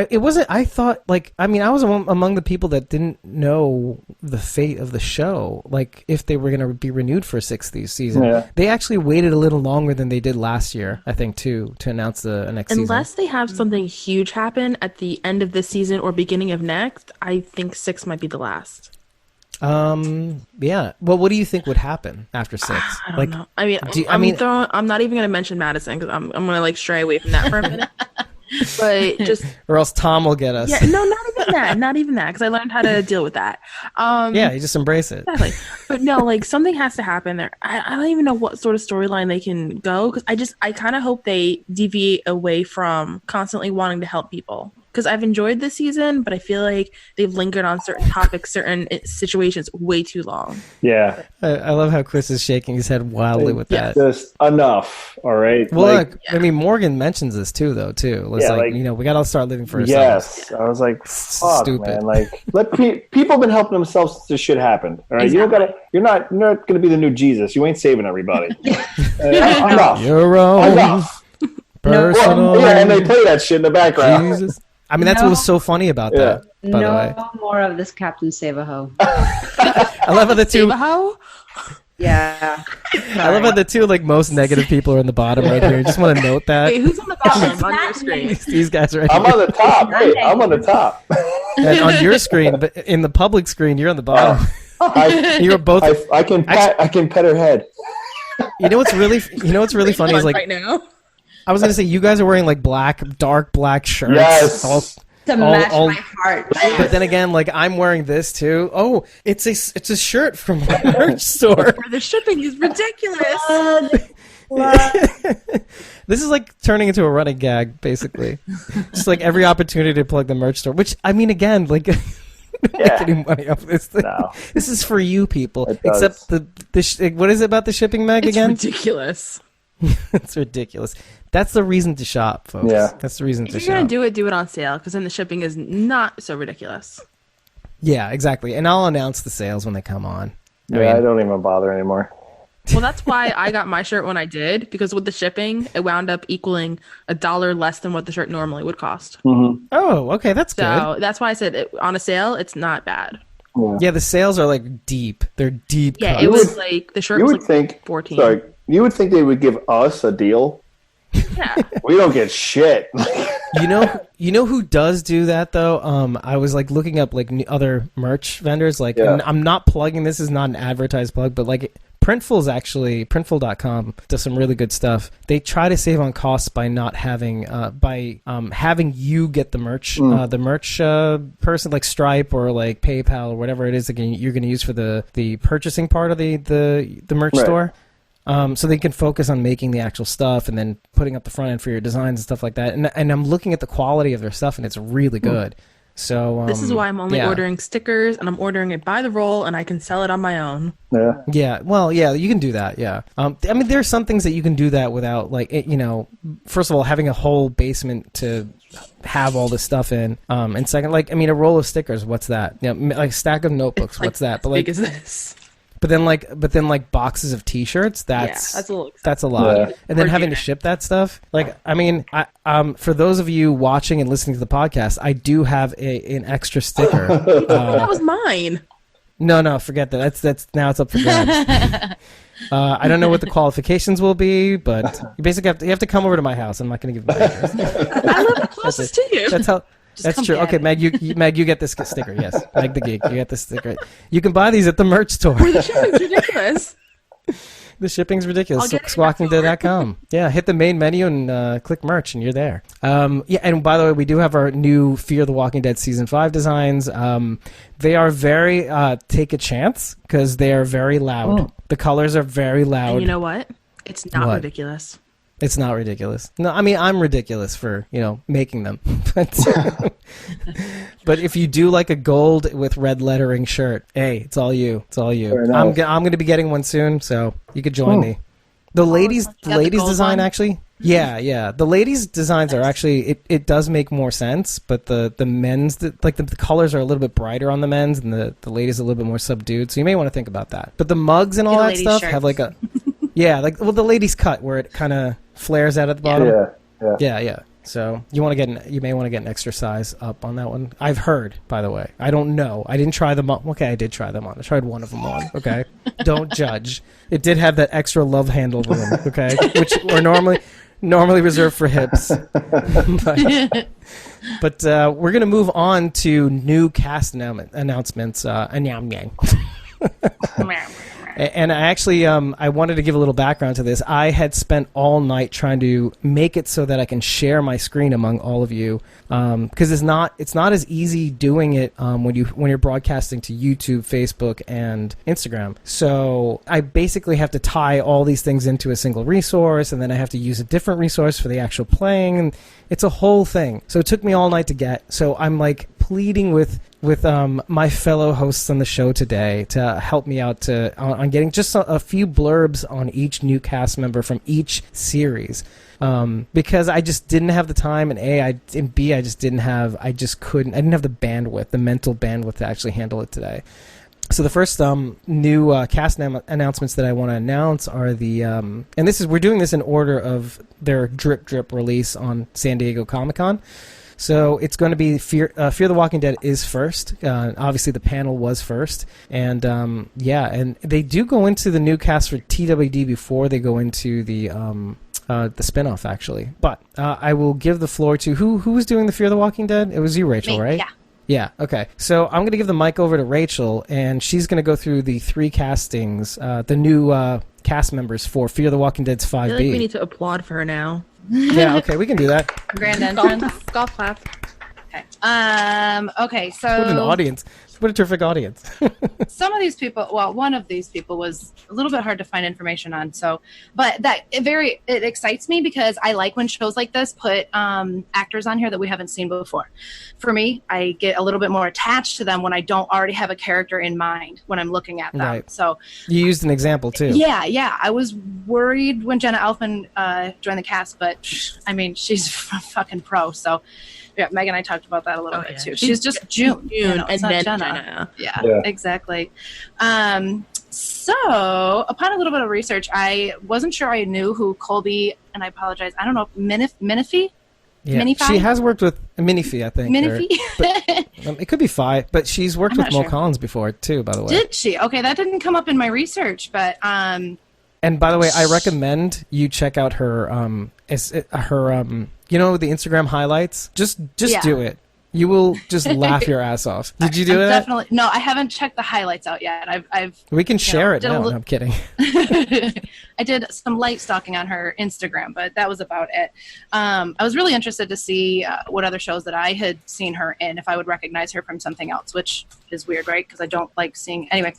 It wasn't, I thought, like, I mean, I was among the people that didn't know the fate of the show, like, if they were going to be renewed for a 6th season. Yeah. They actually waited a little longer than they did last year, I think, too, to announce the next season. Unless they have something huge happen at the end of this season or beginning of next, I think 6 might be the last. Yeah. Well, what do you think would happen after 6? I don't know. I mean, I'm not even going to mention Madison because I'm going to like stray away from that for a minute. But just or else Tom will get us. Yeah, no, not even that, because I learned how to deal with that. Yeah, you just embrace it. Exactly. But no, like something has to happen there. I don't even know what sort of storyline they can go, because I kind of hope they deviate away from constantly wanting to help people. Because I've enjoyed this season, but I feel like they've lingered on certain topics, certain situations way too long. Yeah. I love how Chris is shaking his head wildly with that. Just enough, all right? Well, look, I mean, Morgan mentions this too, though, too. It's we got to start living for ourselves. Yes. I was like, fuck, stupid. Man. Like, people have been helping themselves since this shit happened, all right? Exactly. You're not going to be the new Jesus. You ain't saving everybody. Enough. Your own enough. Personal. Yeah, and they play that shit in the background. Jesus. I mean, that's what was so funny about that, by the way. No more of this Captain Save-A-Ho. I love how the two... Save-A-Ho? Yeah. I love how the two most negative people are in the bottom right here. Just want to note that. Wait, who's on the bottom on your screen? These guys right I'm here. on the top. Wait, I'm on the top. And on your screen, but in the public screen, you're on the bottom. You're both... I can pet her head. You know what's really funny is right now. I was gonna say you guys are wearing dark black shirts. Yes. To match my heart. But then again, I'm wearing this too. Oh, it's a shirt from a merch store. The shipping is ridiculous. This is turning into a running gag, basically. Just every opportunity to plug the merch store. Which I mean, again, don't make any money off this thing. No. This is for you people. Except what is it about the shipping mag again? It's ridiculous. It's ridiculous. That's the reason to shop, folks. Yeah. That's the reason to shop. If you're going to do it on sale, because then the shipping is not so ridiculous. Yeah, exactly. And I'll announce the sales when they come on. I don't even bother anymore. Well, that's why I got my shirt when I did, because with the shipping, it wound up equaling $1 less than what the shirt normally would cost. Mm-hmm. Oh, okay. That's good. So that's why I said on a sale, it's not bad. Yeah, the sales are deep. They're deep. Yeah, cuts. it was the shirt was think, 14. Sorry, you would think they would give us a deal. Yeah. We don't get shit. You know who does do that though? I was looking up other merch vendors. And I'm not plugging. This is not an advertised plug, but Printful.com does some really good stuff. They try to save on costs by not having having you get the merch person like Stripe or like PayPal or whatever it is that you're going to use for the purchasing part of the merch store. So they can focus on making the actual stuff and then putting up the front end for your designs and stuff like that. And I'm looking at the quality of their stuff, and it's really good. So this is why I'm only ordering stickers, and I'm ordering it by the roll, and I can sell it on my own. Yeah. Well, yeah, you can do that. Yeah. I mean, there are some things that you can do that without, like, first of all, having a whole basement to have all this stuff in, and second, like, I mean, a roll of stickers. What's that? Yeah, like a stack of notebooks. What's that? But like, big as this. But then boxes of T-shirts. That's a lot. Yeah. And then having to ship that stuff. Like, I mean, for those of you watching and listening to the podcast, I do have an extra sticker. That was mine. No, forget that. That's now it's up for grabs. I don't know what the qualifications will be, but you basically have to come over to my house. I'm not going to give you my address. I live closest to you. That's how. That's true. Okay, Meg, you get this sticker. Yes, Meg the Geek, you get this sticker. You can buy these at the merch store. The shipping's ridiculous. The shipping's ridiculous. Squawkingdead.com. Yeah, hit the main menu and click merch, and you're there. Yeah, and by the way, we do have our new Fear the Walking Dead Season 5 designs. They are very take a chance because they are very loud. Oh. The colors are very loud. And you know what? It's not ridiculous. It's not ridiculous. No, I mean, I'm ridiculous for, making them. But if you do like a gold with red lettering shirt, hey, it's all you. It's all you. I'm going to be getting one soon, so you could join me. The ladies design, actually. Yeah. The ladies' designs are actually, it does make more sense, but the men's, the colors are a little bit brighter on the men's, and the ladies are a little bit more subdued, so you may want to think about that. But the mugs and all that stuff have like a... Yeah, the ladies' cut where it kind of flares out at the bottom. Yeah. So you may want to get an extra size up on that one. I've heard, by the way. I don't know. I didn't try them on. Okay, I did try them on. I tried one of them on. Okay, don't judge. It did have that extra love handle room. Okay, which were normally reserved for hips. But we're gonna move on to new cast announcements. And I actually, I wanted to give a little background to this. I had spent all night trying to make it so that I can share my screen among all of you, because it's not as easy doing it when you're broadcasting to YouTube, Facebook, and Instagram. So I basically have to tie all these things into a single resource, and then I have to use a different resource for the actual playing, and it's a whole thing. So it took me all night to get. So I'm like pleading with my fellow hosts on the show today to help me out on getting just a few blurbs on each new cast member from each series, because I just didn't have the time, and B, I didn't have the bandwidth, the mental bandwidth to actually handle it today. So the first new cast announcements that I want to announce are we're doing this in order of their drip release on San Diego Comic-Con. So it's going to be Fear the Walking Dead is first. Obviously, the panel was first. And, and they do go into the new cast for TWD before they go into the spinoff, actually. But I will give the floor to... Who was doing the Fear the Walking Dead? It was you, Rachel, right? Yeah. Yeah, okay. So I'm going to give the mic over to Rachel, and she's going to go through the three castings, the new cast members for Fear the Walking Dead's 5B. I feel like we need to applaud for her now. Yeah, okay, we can do that. Grand entrance. Golf clap. Okay. Okay, so... What an audience. What a terrific audience. Some of these people, one of these people was a little bit hard to find information on. But it excites me because I like when shows like this put actors on here that we haven't seen before. For me, I get a little bit more attached to them when I don't already have a character in mind when I'm looking at them. Right. So you used an example too. Yeah. I was worried when Jenna Elfman joined the cast, but I mean, she's a fucking pro. So. Yeah, Meg and I talked about that a little bit too. She's just June, and then Jenna. Yeah, exactly. So, upon a little bit of research, I wasn't sure I knew who Colby, and I apologize. I don't know, Minifie? Yeah, Minifie? She has worked with Minifie, I think. Minifie? It could be Fi, but she's worked with Mo Collins before too, by the way. Did she? Okay, that didn't come up in my research, but And by the way, I recommend you check out her the Instagram highlights. Just do it. You will just laugh your ass off. Did you do it? Definitely. No, I haven't checked the highlights out yet. We can share it now. No, I'm kidding. I did some light stalking on her Instagram, but that was about it. I was really interested to see what other shows that I had seen her in, if I would recognize her from something else, which is weird, right? Because I don't like seeing... Anyway,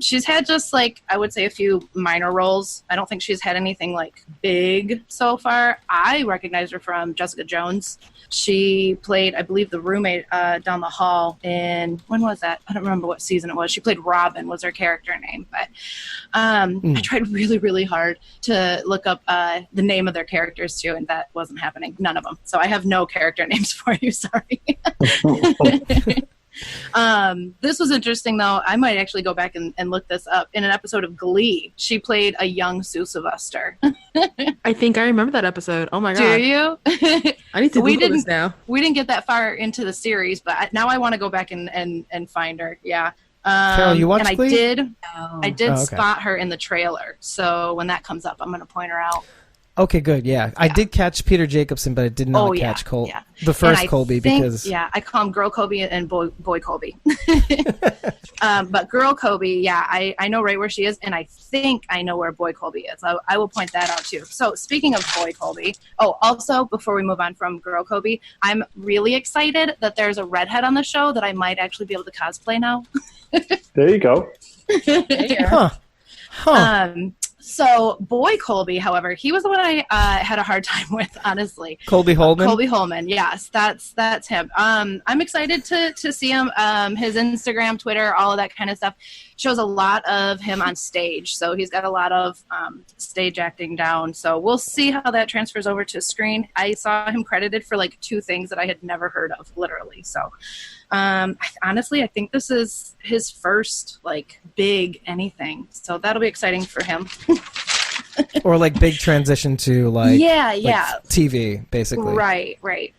she's had just, like, I would say a few minor roles. I don't think she's had anything, like, big so far. I recognize her from Jessica Jones. She played, I believe, the roommate down the hall in... When was that? I don't remember what season it was. She played Robin, was her character name. But I tried really, really hard to look up the name of their characters, too, and that wasn't happening. None of them. So I have no character names for you. Sorry. This was interesting, though. I might actually go back and look this up. In an episode of Glee, she played a young Sue Sylvester. I think I remember that episode. Oh my god! Do you? I need to Google this now. We didn't get that far into the series, but now I want to go back and find her. Yeah. Carol, you watched Glee? I did spot her in the trailer. So when that comes up, I'm going to point her out. Okay, good. Yeah. I did catch Peter Jacobson, but I did not catch Cole. Yeah. The first Colby, because I call him Girl Colby and Boy Colby. But Girl Colby, I know right where she is, and I think I know where Boy Colby is. I will point that out too. So speaking of Boy Colby, also before we move on from Girl Colby, I'm really excited that there's a redhead on the show that I might actually be able to cosplay now. There you go. So Boy Colby, however, he was the one I had a hard time with, honestly. Colby Holman? Colby Holman, yes, that's him. I'm excited to see him. His Instagram, Twitter, all of that kind of stuff shows a lot of him on stage. So he's got a lot of stage acting down. So we'll see how that transfers over to screen. I saw him credited for like 2 things that I had never heard of, literally. So honestly, I think this is his first like big anything. So that'll be exciting for him. Or like big transition to like TV, basically. Right.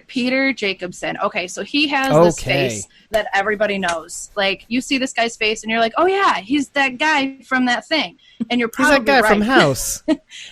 Peter Jacobson. Okay, so he has this face that everybody knows. Like, you see this guy's face and you're like, oh yeah, he's that guy from that thing. And you're probably he's that guy from House.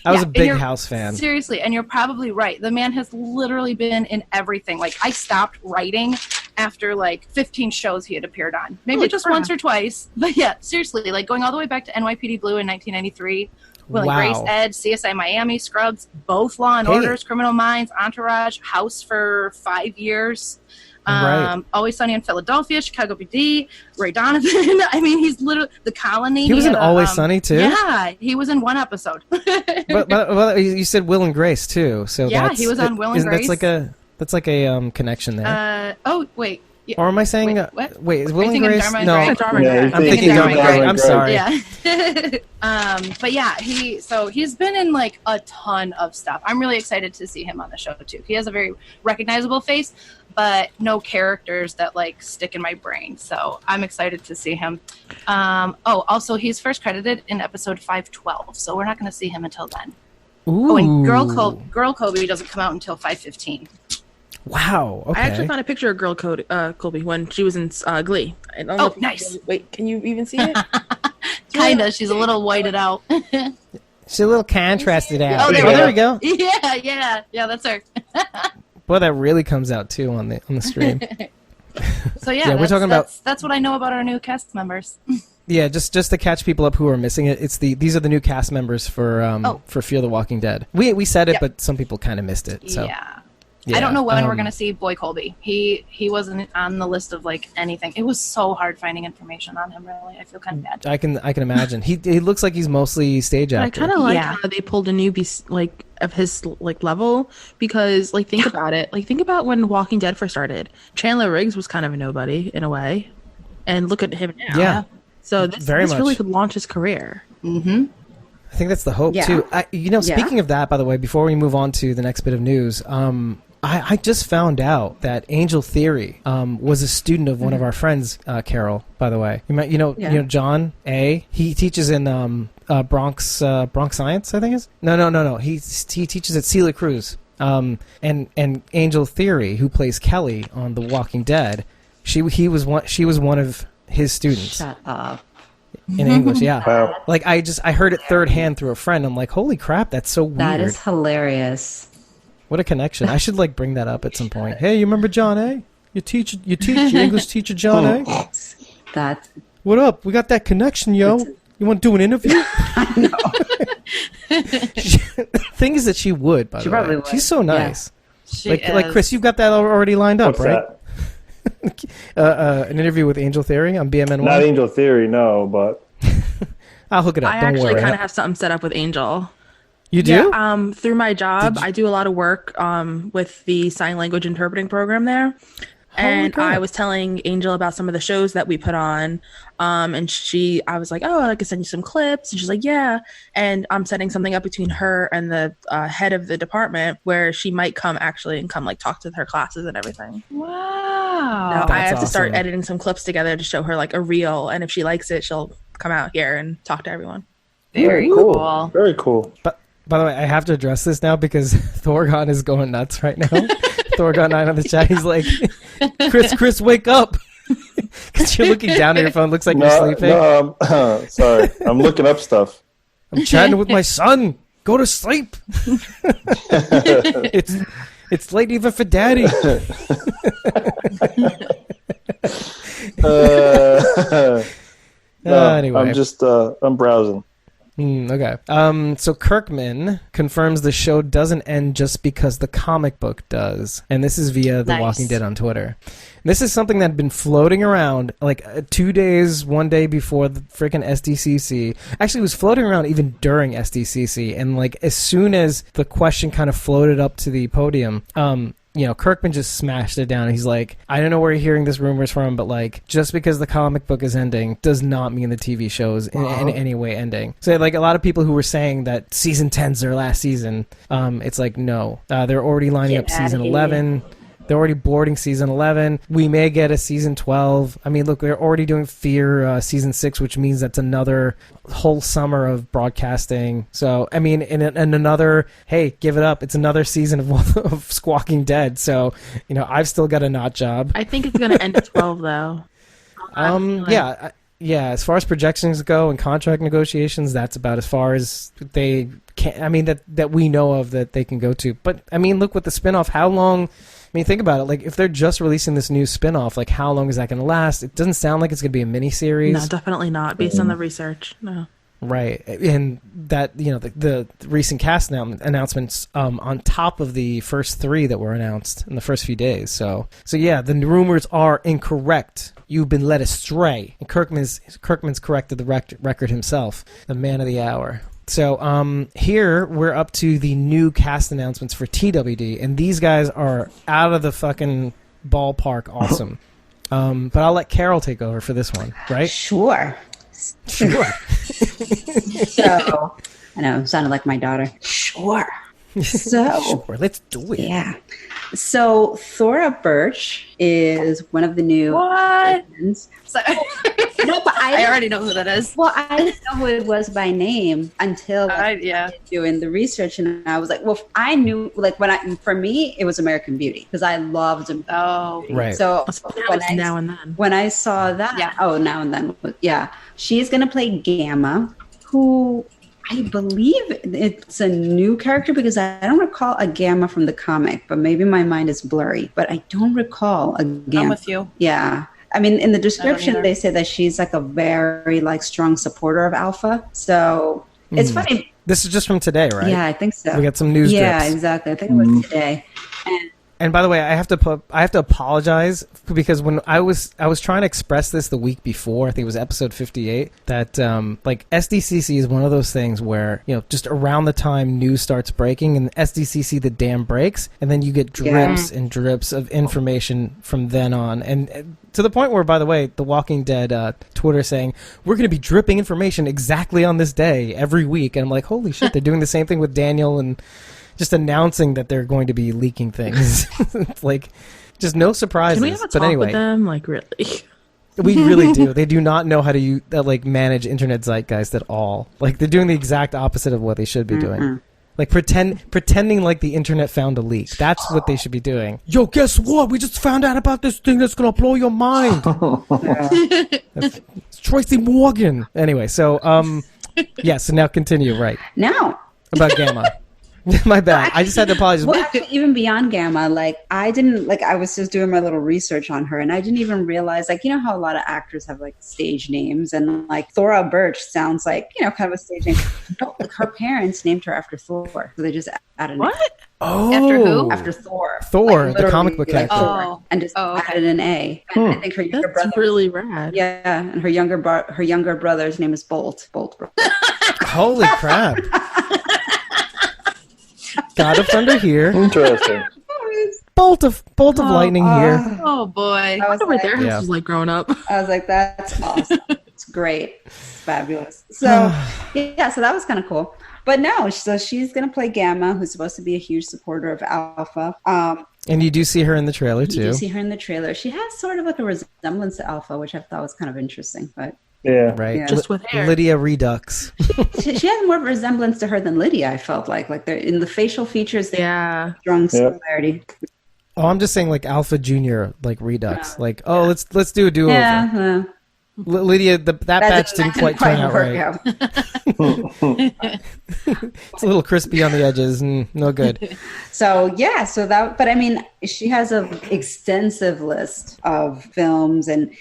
I was a big House fan. Seriously, and you're probably right. The man has literally been in everything. Like, I stopped writing after like 15 shows he had appeared on. Maybe just once or twice. But yeah, seriously, like going all the way back to NYPD Blue in 1993. Will and Grace, Ed, CSI Miami, Scrubs, both Law and Orders, Criminal Minds, Entourage, House for 5 years. Always Sunny in Philadelphia, Chicago PD, Ray Donovan. I mean, he's literally The Colony. He was in Always Sunny too. Yeah, he was in one episode. but you said Will and Grace too, so yeah, he was on Will and Grace. That's like a connection there. Wait. Yeah. Or am I saying? Wait, is Will and Grace? Dharma No, I'm thinking Dharma and Greg. I'm sorry. Yeah. But yeah, he's been in like a ton of stuff. I'm really excited to see him on the show too. He has a very recognizable face, but no characters that like stick in my brain. So I'm excited to see him. Also he's first credited in episode 512, so we're not going to see him until then. Ooh. And Girl Colby doesn't come out until 5:15. Wow. Okay. I actually found a picture of Girl Colby when she was in Glee. Nice. Wait, can you even see it? Kinda. She's a little whited out. She's a little contrasted out. Oh, there we go. Yeah, that's her. Boy, that really comes out too on the stream. So yeah, we're talking about. That's what I know about our new cast members. Yeah, just to catch people up who are missing it. These are the new cast members for Fear the Walking Dead. We said it, but some people kind of missed it. So. Yeah, I don't know when we're going to see Boy Colby. He wasn't on the list of like anything. It was so hard finding information on him, really. I feel kind of bad. I can imagine. He looks like he's mostly stage actor. I kind of like how they pulled a newbie like of his like level, because like think about it. Like think about when Walking Dead first started. Chandler Riggs was kind of a nobody in a way. And look at him now. Yeah. So this really could launch his career. Mm-hmm. I think that's the hope too. Speaking of that, by the way, before we move on to the next bit of news, I just found out that Angel Theory was a student of one of our friends, Carol. By the way, you know John A. He teaches in Bronx Science, I think is. No. He teaches at Celia Cruz. And Angel Theory, who plays Kelly on The Walking Dead, she was one of his students. Shut up. In English, yeah. Wow. Like I heard it third hand through a friend. I'm like, holy crap, that's so weird. That is hilarious. What a connection. I should like bring that up at some point. Hey, you remember John A? You teach your English teacher John A? That's What up? We got that connection, yo. You want to do an interview? I know. Thing is that she would, by She the probably way. would. She's so nice. She Like is. Chris, you've got that already lined up, What's right? that? An interview with Angel Theory on BMNY. Not Angel Theory, no, but I'll hook it up. I Don't actually worry. kind of have something set up with Angel. You do? Yeah, through my job, I do a lot of work with the sign language interpreting program there. And crap. I was telling Angel about some of the shows that we put on. And I was like, oh, I could send you some clips. And she's like, yeah. And I'm setting something up between her and the head of the department where she might come like talk to her classes and everything. Wow. So I have to awesome. start editing some clips together to show her like a reel. And if she likes it, she'll come out here and talk to everyone. Very cool. Very cool. But by the way, I have to address this now because Thorgon is going nuts right now. Thorgon9 on the chat. He's like, Chris, wake up. Because you're looking down at your phone. Looks like you're sleeping. No, sorry. I'm looking up stuff. I'm chatting with my son. Go to sleep. It's late even for daddy. Anyway. I'm just I'm browsing. Okay. So Kirkman confirms the show doesn't end just because the comic book does. And this is via The Nice. Walking Dead on Twitter. And this is something that had been floating around like 2 days, one day before the freaking SDCC. Actually, it was floating around even during SDCC. And like as soon as the question kind of floated up to the podium, Kirkman just smashed it down. He's like, I don't know where you're hearing this rumors from, but like, just because the comic book is ending does not mean the TV show is in any way ending. So like a lot of people who were saying that season 10's their last season, it's like, no, they're already lining up season 11. They're already boarding season 11. We may get a season 12. I mean, look, they're already doing Fear season 6, which means that's another whole summer of broadcasting. So, I mean, and another, hey, give it up. It's another season of Squawking Dead. So, I've still got a not job. I think it's going to end at 12, though. Yeah, as far as projections go and contract negotiations, that's about as far as they can. I mean, that we know of that they can go to. But, I mean, look, with the spinoff, how long... I mean, think about it. Like, if they're just releasing this new spin-off, like, how long is that going to last? It doesn't sound like it's going to be a miniseries. No, definitely not, based on the research. No. Right. And that, the recent cast announcements on top of the first 3 that were announced in the first few days. So yeah, the rumors are incorrect. You've been led astray. And Kirkman's corrected the record himself, the man of the hour. So here we're up to the new cast announcements for TWD, and these guys are out of the fucking ballpark awesome. But I'll let Carol take over for this one, right? Sure. Sure. So, I know, it sounded like my daughter. Sure. So, Sure, let's do it. yeah. So, Thora Birch is one of the new. What? Villains. So, No, but I already know who that is. Well, I didn't know who it was by name until Yeah. doing the research, and I was like, well, I knew, like, for me, it was American Beauty because I loved American Oh, Beauty. Right. So Now and then. when I saw that, Yeah. Now and Then, yeah, she's gonna play Gamma, who I believe it's a new character because I don't recall a Gamma from the comic, but maybe my mind is blurry. But I don't recall a Gamma. I'm with you. Yeah. I mean, in the description, either. they say that she's like a very strong supporter of Alpha. So it's funny. This is just from today, right? Yeah, I think so. We got some news Yeah, drips. exactly. I think it was today. And by the way, I have to apologize because when I was trying to express this the week before, I think it was episode 58, that like SDCC is one of those things where, just around the time news starts breaking and SDCC the dam breaks, and then you get drips and drips of information from then on. And to the point where, by the way, The Walking Dead Twitter saying, we're going to be dripping information exactly on this day every week. And I'm like, holy shit, they're doing the same thing with Daniel and just announcing that they're going to be leaking things. It's like, just no surprises. Can we have a but talk anyway, with them? Like, really? we really do. They do not know how to manage internet zeitgeist at all. Like, they're doing the exact opposite of what they should be doing. Like, pretending like the internet found a leak. That's what they should be doing. Yo, guess what? We just found out about this thing that's going to blow your mind. It's Tracy Morgan. Anyway, so, yeah, so now continue, right. Now, About Gamma. My bad. I just had to apologize. Well, actually, even beyond Gamma, like I didn't like. I was just doing my little research on her, and I didn't even realize, like, you know how a lot of actors have like stage names, and like Thora Birch sounds like, you know, kind of a stage name. No, like, her parents named her after Thor, so they just added What? Oh, After who? after Thor. Thor, Like, the comic book literally, character. Thor, and just Oh, okay. added an A. And I think her younger That's brother. really rad. Yeah, and her younger brother's name is Bolt. Bolt. Holy crap! God of Thunder here. Interesting. Bolt of lightning here. Oh boy. I I was wonder what like, their house Yeah. was like growing up. I was like, that's awesome. It's great. It's fabulous. So, yeah, so that was kind of cool. But no, so she's going to play Gamma, who's supposed to be a huge supporter of Alpha. And you do see her in the trailer You too. do see her in the trailer. She has sort of like a resemblance to Alpha, which I thought was kind of interesting. But Yeah. Right, Yeah. Just with hair. Lydia Redux. she has more of a resemblance to her than Lydia, I felt like. Like, they're in the facial features, they have Yeah. strong similarity. Oh, I'm just saying, like Alpha Junior, like Redux. Like, oh, let's do a do over. Yeah. Lydia, that batch didn't quite turn out work right. out. It's a little crispy on the edges, and no good. So yeah, but I mean, she has an extensive list of films and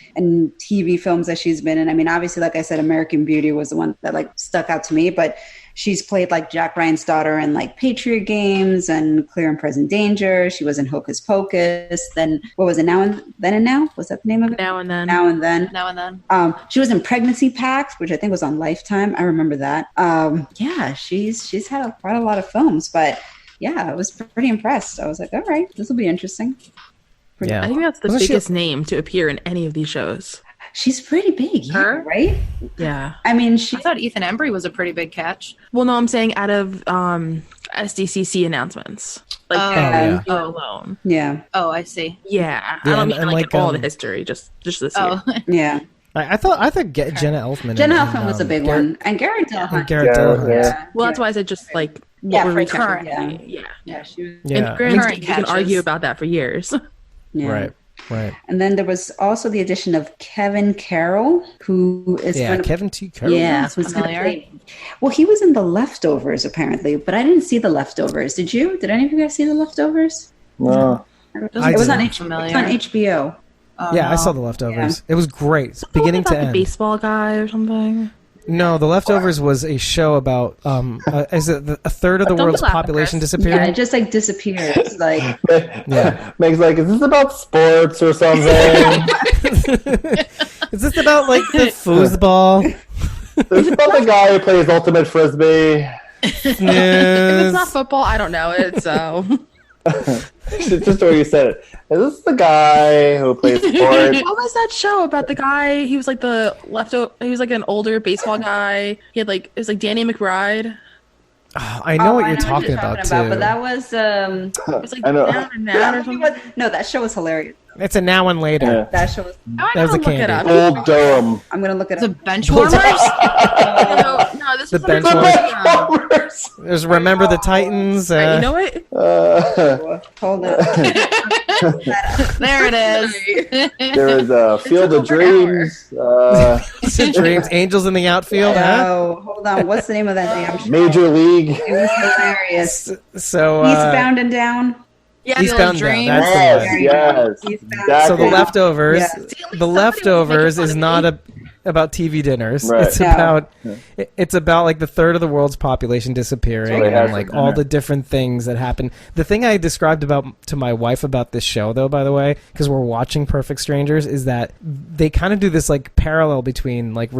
TV films that she's been in. I mean, obviously, like I said, American Beauty was the one that like stuck out to me, but she's played like Jack Ryan's daughter in like Patriot Games and Clear and Present Danger. She was in Hocus Pocus. Then what was it? Now and Now? Was that the name of it? Now and then. Now and Then. Now and then. She was in Pregnancy Pact, which I think was on Lifetime. I remember that. Yeah, she's had quite a lot of films, but yeah, I was pretty impressed. I was like, all right, this will be interesting. Yeah. I think that's the Wasn't she- biggest name to appear in any of these shows. She's pretty big, yeah, Her? right? Yeah. I mean, she I thought Ethan Embry was a pretty big catch. Well, no, I'm saying out of SDCC announcements. Like, Oh. yeah. you alone. yeah, Oh, I see. Yeah. Yeah, I don't and- mean and like like, all the um, history, just this Oh, year. yeah. I thought Jenna Elfman. Jenna and, Elfman was a big Garrett- one, and Garrett Dillahunt. and Garrett Yeah, Dillahunt. yeah. Well, that's why I said just like what Yeah, we're for recapping. current, Yeah. yeah, she was. Yeah. And granted, Current you can catches. argue about that for years. Yeah. Right. And then there was also the addition of Kevin Carroll, who is Yeah, gonna, Kevin T. Carroll. yeah, Sounds who's gonna familiar. play. Well, he was in The Leftovers apparently, but I didn't see The Leftovers. Did you? Did any of you guys see The Leftovers? No. It I was did. on Familiar. It's on HBO. Oh, Yeah, I no. saw The Leftovers. It was great, beginning about to the end. baseball guy or something. No, The Leftovers was a show about is it a third of the Don't world's laugh at population Chris. Yeah, disappearing? it just like disappears. Like Yeah. Meg's like, is this about sports or something? Is this about like the foosball? Is this about the guy who plays Ultimate Frisbee? If it's not Snooze. football, I don't know it. So Just the way you said it. Is this the guy who plays sports? what was that show about the guy? He was like the leftover. He was like an older baseball guy. He had like it was like Danny McBride. I know what you're talking about too. but that was It was like I know. Down and Out or something. no, that show was hilarious. It's a now and later. Yeah. That show was. I That was gotta a look it candy. up. Old Durham. I'm gonna look it The up. Benchwarmers? No, this The was bench like- warmers. There's Remember the Titans. You know what? Hold on. There it is. There was Field of Dreams. Dreams, Angels in the Outfield. Huh? Oh, hold on. What's the name of that damn show? Major League. It was hilarious. So Eastbound and Down. Yeah, Eastbound and Down. Dreams. That's the one. Yes. Eastbound. So the Exactly. leftovers. Yeah. See, at least The somebody was leftovers making is fun not of me. about TV dinners. Right. It's No. about it's about like the third of the world's population disappearing So they and have like for all dinner. the different things that happen. The thing I described to my wife about this show, though, by the way, because we're watching Perfect Strangers, is that they kind of do this like parallel between like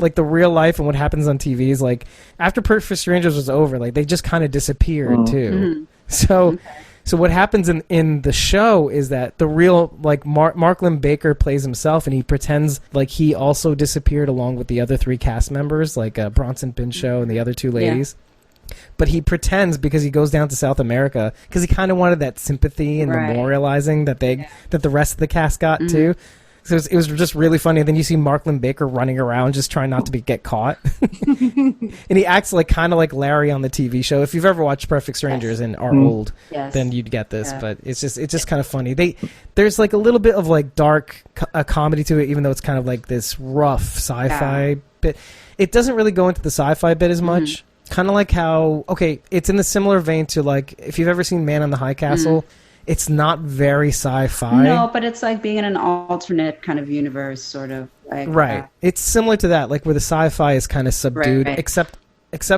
like the real life and what happens on TV. Is like after Perfect Strangers was over, like they just kind of disappeared too. So. So what happens in the show is that the real, like, Marklin Baker plays himself, and he pretends like he also disappeared along with the other three cast members, like Bronson Pinchot and the other two ladies. But he pretends because he goes down to South America because he kind of wanted that sympathy and Right. memorializing that that the rest of the cast got too. So it was just really funny. And then you see Marklin Baker running around just trying not to get caught. And he acts like kind of like Larry on the TV show. If you've ever watched Perfect Strangers and are old, Yes. then you'd get this. Yeah. But it's just kind of funny. There's like a little bit of like dark comedy to it, even though it's kind of like this rough sci-fi bit. It doesn't really go into the sci-fi bit as much. Kind of like how, okay, it's in the similar vein to like, if you've ever seen Man on the High Castle, it's not very sci-fi. No, but it's like being in an alternate kind of universe, sort of. Like, Right. It's similar to that, like where the sci-fi is kind of subdued, Right. except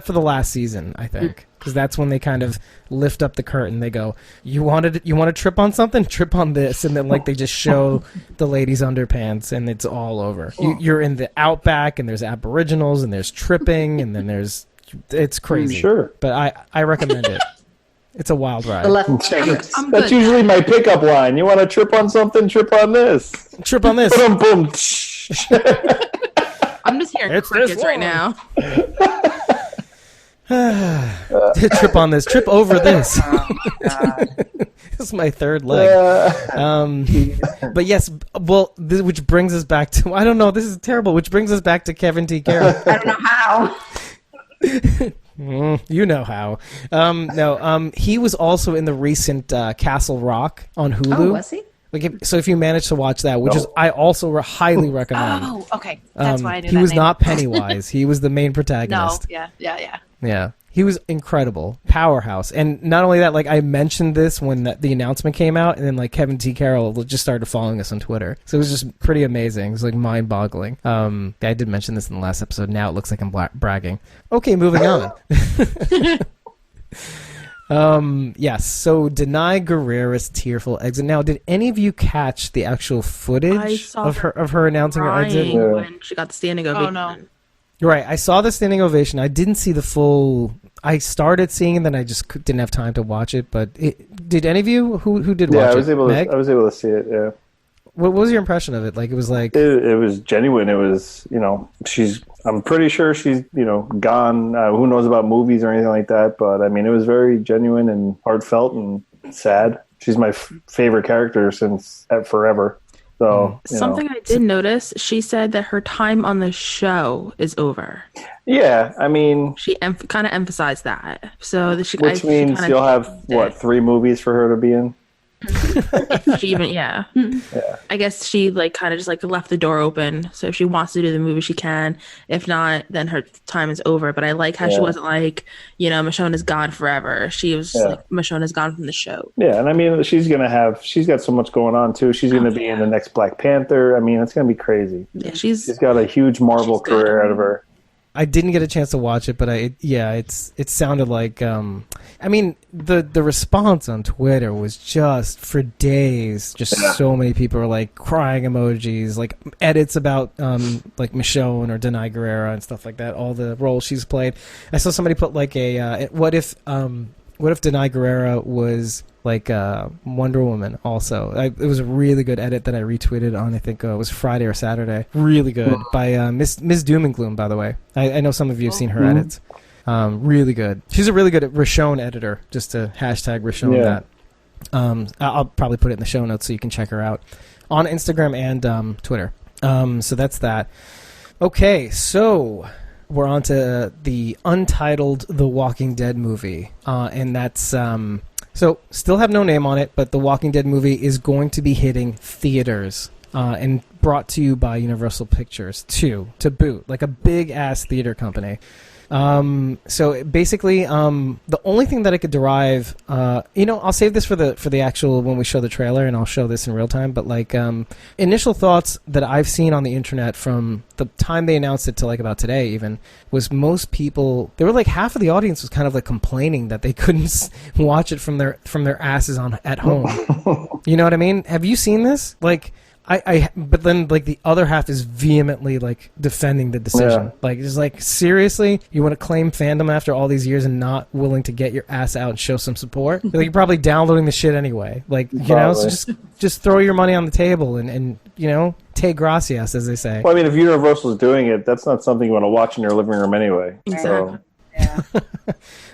for the last season, I think. Because that's when they kind of lift up the curtain. They go, you want to trip on something? Trip on this. And then like they just show the ladies' underpants and it's all over. You're in the outback and there's aboriginals and there's tripping and then it's crazy. Sure. But I recommend it. It's a wild ride. That's usually my pickup line. You want to trip on something? Trip on this. Trip on this. Boom, boom. I'm just hearing crickets right now. Trip on this. Trip over this. This is my third leg. But yes, well, which brings us back to, I don't know, this is terrible, which brings us back to Kevin T. Carroll. I don't know how. You know how. He was also in the recent Castle Rock on Hulu. Oh, was he? Like, so if you manage to watch that, which is I also highly recommend. Oh, okay. That's why I knew he that was name. not Pennywise. He was the main No, protagonist. yeah. Yeah. He was incredible. Powerhouse. And not only that, like I mentioned this when the announcement came out, and then like Kevin T. Carroll just started following us on Twitter. So it was just pretty amazing. It was like mind-boggling. I did mention this in the last episode. Now it looks like I'm bragging. Okay, moving on. Yes, so Denai Guerrera's tearful exit. Now, did any of you catch the actual footage of her announcing her exit? When she got the standing ovation. Oh, no. Right, I saw the standing ovation. I didn't see the full. I started seeing it, then I just didn't have time to watch it. But did any of you who did watch it? I was able Meg? to. I was able to see it. Yeah. What was your impression of it? Like it was like it was genuine. It was I'm pretty sure she's gone. Who knows about movies or anything like that? But I mean, it was very genuine and heartfelt and sad. She's my favorite character since forever. So something I did notice, she said that her time on the show is over. Yeah, I mean, she kind of emphasized that. So that which means you'll have 3 movies for her to be in. She even I guess she like kind of just like left the door open, so if she wants to do the movie she can, if not then her time is over. But I like how she wasn't like Michonne is gone forever. She was like Michonne is gone from the show. And I mean she's got so much going on too. She's going to be in the next Black Panther. I mean it's going to be crazy. She's got a huge Marvel career out of her. I didn't get a chance to watch it, but it sounded like I mean the response on Twitter was just for days, just so many people were like crying emojis, like edits about like Michonne or Denai Guerrera and stuff like that, all the roles she's played. I saw somebody put like a what if Denai Guerrera was like Wonder Woman also. It was a really good edit that I retweeted on, I think it was Friday or Saturday. Really good. By Miss Doom and Gloom, by the way. I know some of you have seen her edits. Really good. She's a really good Rashone editor, just to hashtag Rashone that. I'll probably put it in the show notes so you can check her out on Instagram and Twitter. So that's that. Okay, so we're on to the untitled The Walking Dead movie. And that's... So, still have no name on it, but The Walking Dead movie is going to be hitting theaters and brought to you by Universal Pictures, too, to boot, like a big-ass theater company. So, basically, the only thing that I could derive, I'll save this for the actual, when we show the trailer, and I'll show this in real time, but, like, initial thoughts that I've seen on the internet from the time they announced it to, like, about today, even, was most people, they were, like, half of the audience was kind of, like, complaining that they couldn't watch it from their asses at home. You know what I mean? Have you seen this? Like... but then like the other half is vehemently like defending the decision. Like it's like, seriously, you want to claim fandom after all these years and not willing to get your ass out and show some support? Like you're probably downloading the shit anyway. Like so just throw your money on the table and te gracias, as they say. Well, I mean, if Universal's doing it, that's not something you want to watch in your living room anyway. Exactly. So.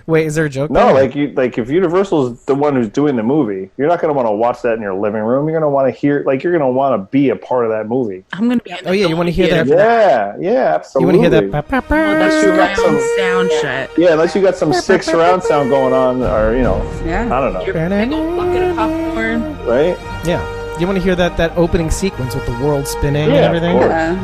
Wait, is there a joke? No, there? like if Universal's the one who's doing the movie, you're not going to want to watch that in your living room. You're going to want to hear, like, you're going to want to be a part of that movie. I'm going to be. Oh yeah, you want to hear that? Yeah, absolutely. You want to hear that? That's surround sound shit. Yeah, unless you got some sick surround sound going on, or I don't know. Your big old bucket of popcorn. Right? Yeah. You want to hear that opening sequence with the world spinning and everything? Yeah.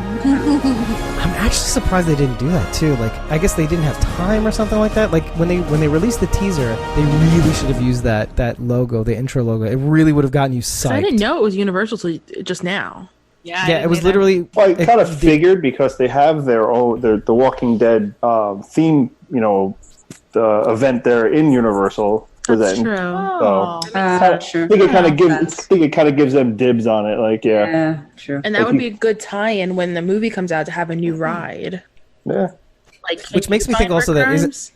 I'm actually surprised they didn't do that too. Like, I guess they didn't have time or something like that. Like when they released the teaser, they really should have used that logo, the intro logo. It really would have gotten you psyched. I didn't know it was Universal till just now. Yeah, it was literally. Well, I kind of figured because they have their The Walking Dead theme, the event there in Universal. That's true. Oh, Sure. I think it kind of gives them dibs on it. Like, Yeah, sure. And that would be a good tie-in when the movie comes out to have a new ride. Yeah. Like, Which makes me think also that isn't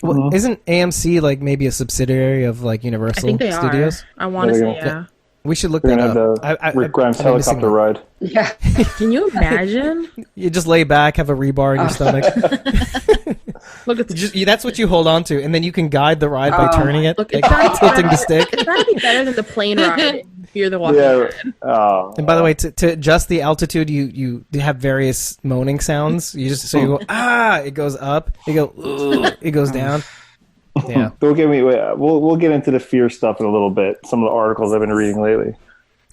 Well, isn't AMC like maybe a subsidiary of like Universal I think they Studios? are. I want to There say you go. yeah. We should look We're that gonna up. have the Rick Grimes helicopter ride. Yeah. Can you imagine? You just lay back, have a rebar in your stomach. Look at That's what you hold on to, and then you can guide the ride by turning it, Look, like, it's gotta be tilting the better- stick. It's gotta be better than the plane ride in Fear the Walking Yeah. Dead. And by the way, to adjust the altitude, you have various moaning sounds. You go it goes up. You go it goes down. Yeah. Don't get me. We'll get into the fear stuff in a little bit. Some of the articles I've been reading lately.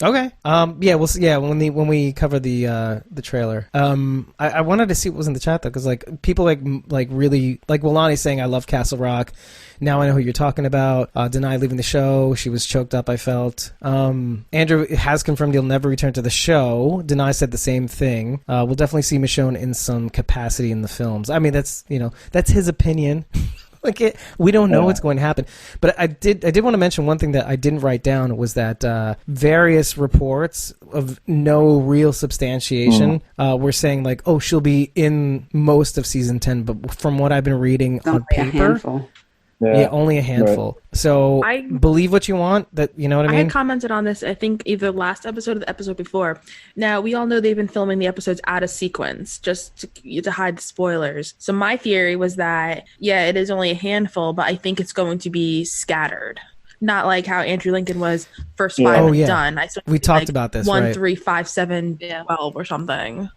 Okay. Yeah. We'll see. Yeah. When we cover the trailer. I wanted to see what was in the chat though, because like people like really like Wilani's saying I love Castle Rock. Now I know who you're talking about. Denai leaving the show. She was choked up, I felt. Andrew has confirmed he'll never return to the show. Denai said the same thing. We'll definitely see Michonne in some capacity in the films. I mean, that's his opinion. We don't know what's going to happen. But I did want to mention one thing that I didn't write down was that various reports of no real substantiation were saying like, oh, she'll be in most of season 10. But from what I've been reading on Only a paper, handful. yeah, only a handful. Right. So believe what you want. That you know what I mean. I had commented on this. I think either last episode or the episode before. Now we all know they've been filming the episodes out of sequence just to hide the spoilers. So my theory was that it is only a handful, but I think it's going to be scattered. Not like how Andrew Lincoln was first 5 and done. We talked about this. 1, right? 3, 5, 7, 12 or something.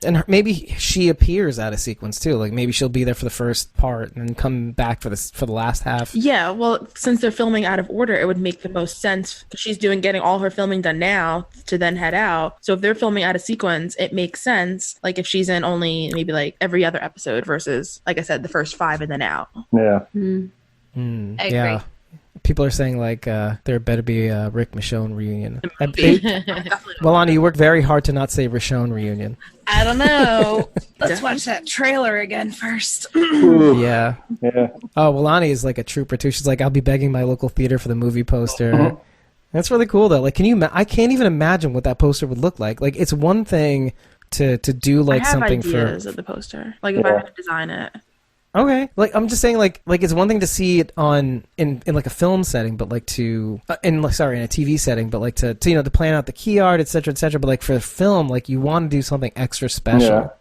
And maybe she appears out of sequence too. Like maybe she'll be there for the first part and then come back for the last half. Yeah, well, since they're filming out of order, it would make the most sense. She's getting all her filming done now to then head out. So if they're filming out of sequence, it makes sense. Like if she's in only maybe like every other episode versus, like I said, the first 5 and then out. Yeah. I agree. People are saying like there better be a Rick Michonne reunion. Wilani, you worked very hard to not say Michonne reunion. I don't know. Let's watch that trailer again first. Yeah. Yeah. Oh, Wilani is like a trooper too. She's like, I'll be begging my local theater for the movie poster. That's really cool though. Like, I can't even imagine what that poster would look like. Like, it's one thing to do like something I have ideas of the poster. Like if I had to design it. Okay, like I'm just saying, like it's one thing to see it in like a film setting, but like in a TV setting, but like to plan out the key art, et cetera, but like for a film, like you want to do something extra special,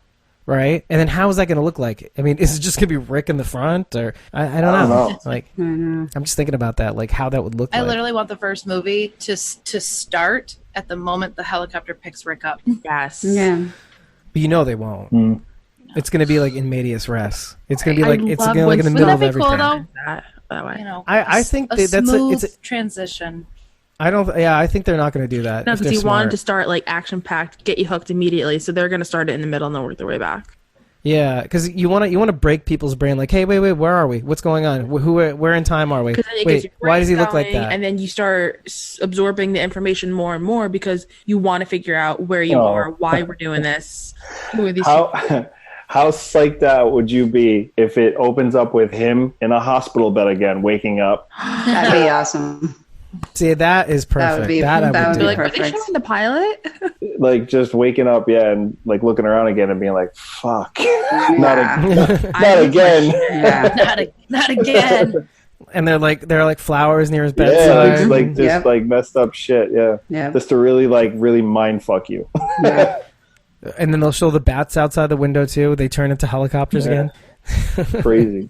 right? And then how is that going to look like? I mean, is it just going to be Rick in the front, or I don't know. Like I'm just thinking about that, like how that would look. I literally want the first movie to start at the moment the helicopter picks Rick up. Yes. Yeah. But they won't. It's gonna be like in medias res. It's gonna be like in the middle of everything. Cool, though? That way. I think that's it's a transition. I think they're not gonna do that. No, because you wanted to start like action packed, get you hooked immediately. So they're gonna start it in the middle and then work their way back. Yeah, because you want to break people's brain. Like, hey, wait, where are we? What's going on? Where in time are we? Wait, why does he look like that? And then you start absorbing the information more and more because you want to figure out where you are, why we're doing this, who are these people. How psyched out would you be if it opens up with him in a hospital bed again, waking up? That'd be awesome. See, that is perfect. That I would do. Like, are they showing the pilot? Like just waking up, and like looking around again and being like, "Fuck, not again." Yeah. Not again. And they're like flowers near his bedside. Yeah, like messed up shit. Yeah, just to really mind fuck you. Yeah. And then they'll show the bats outside the window too. They turn into helicopters again. Crazy.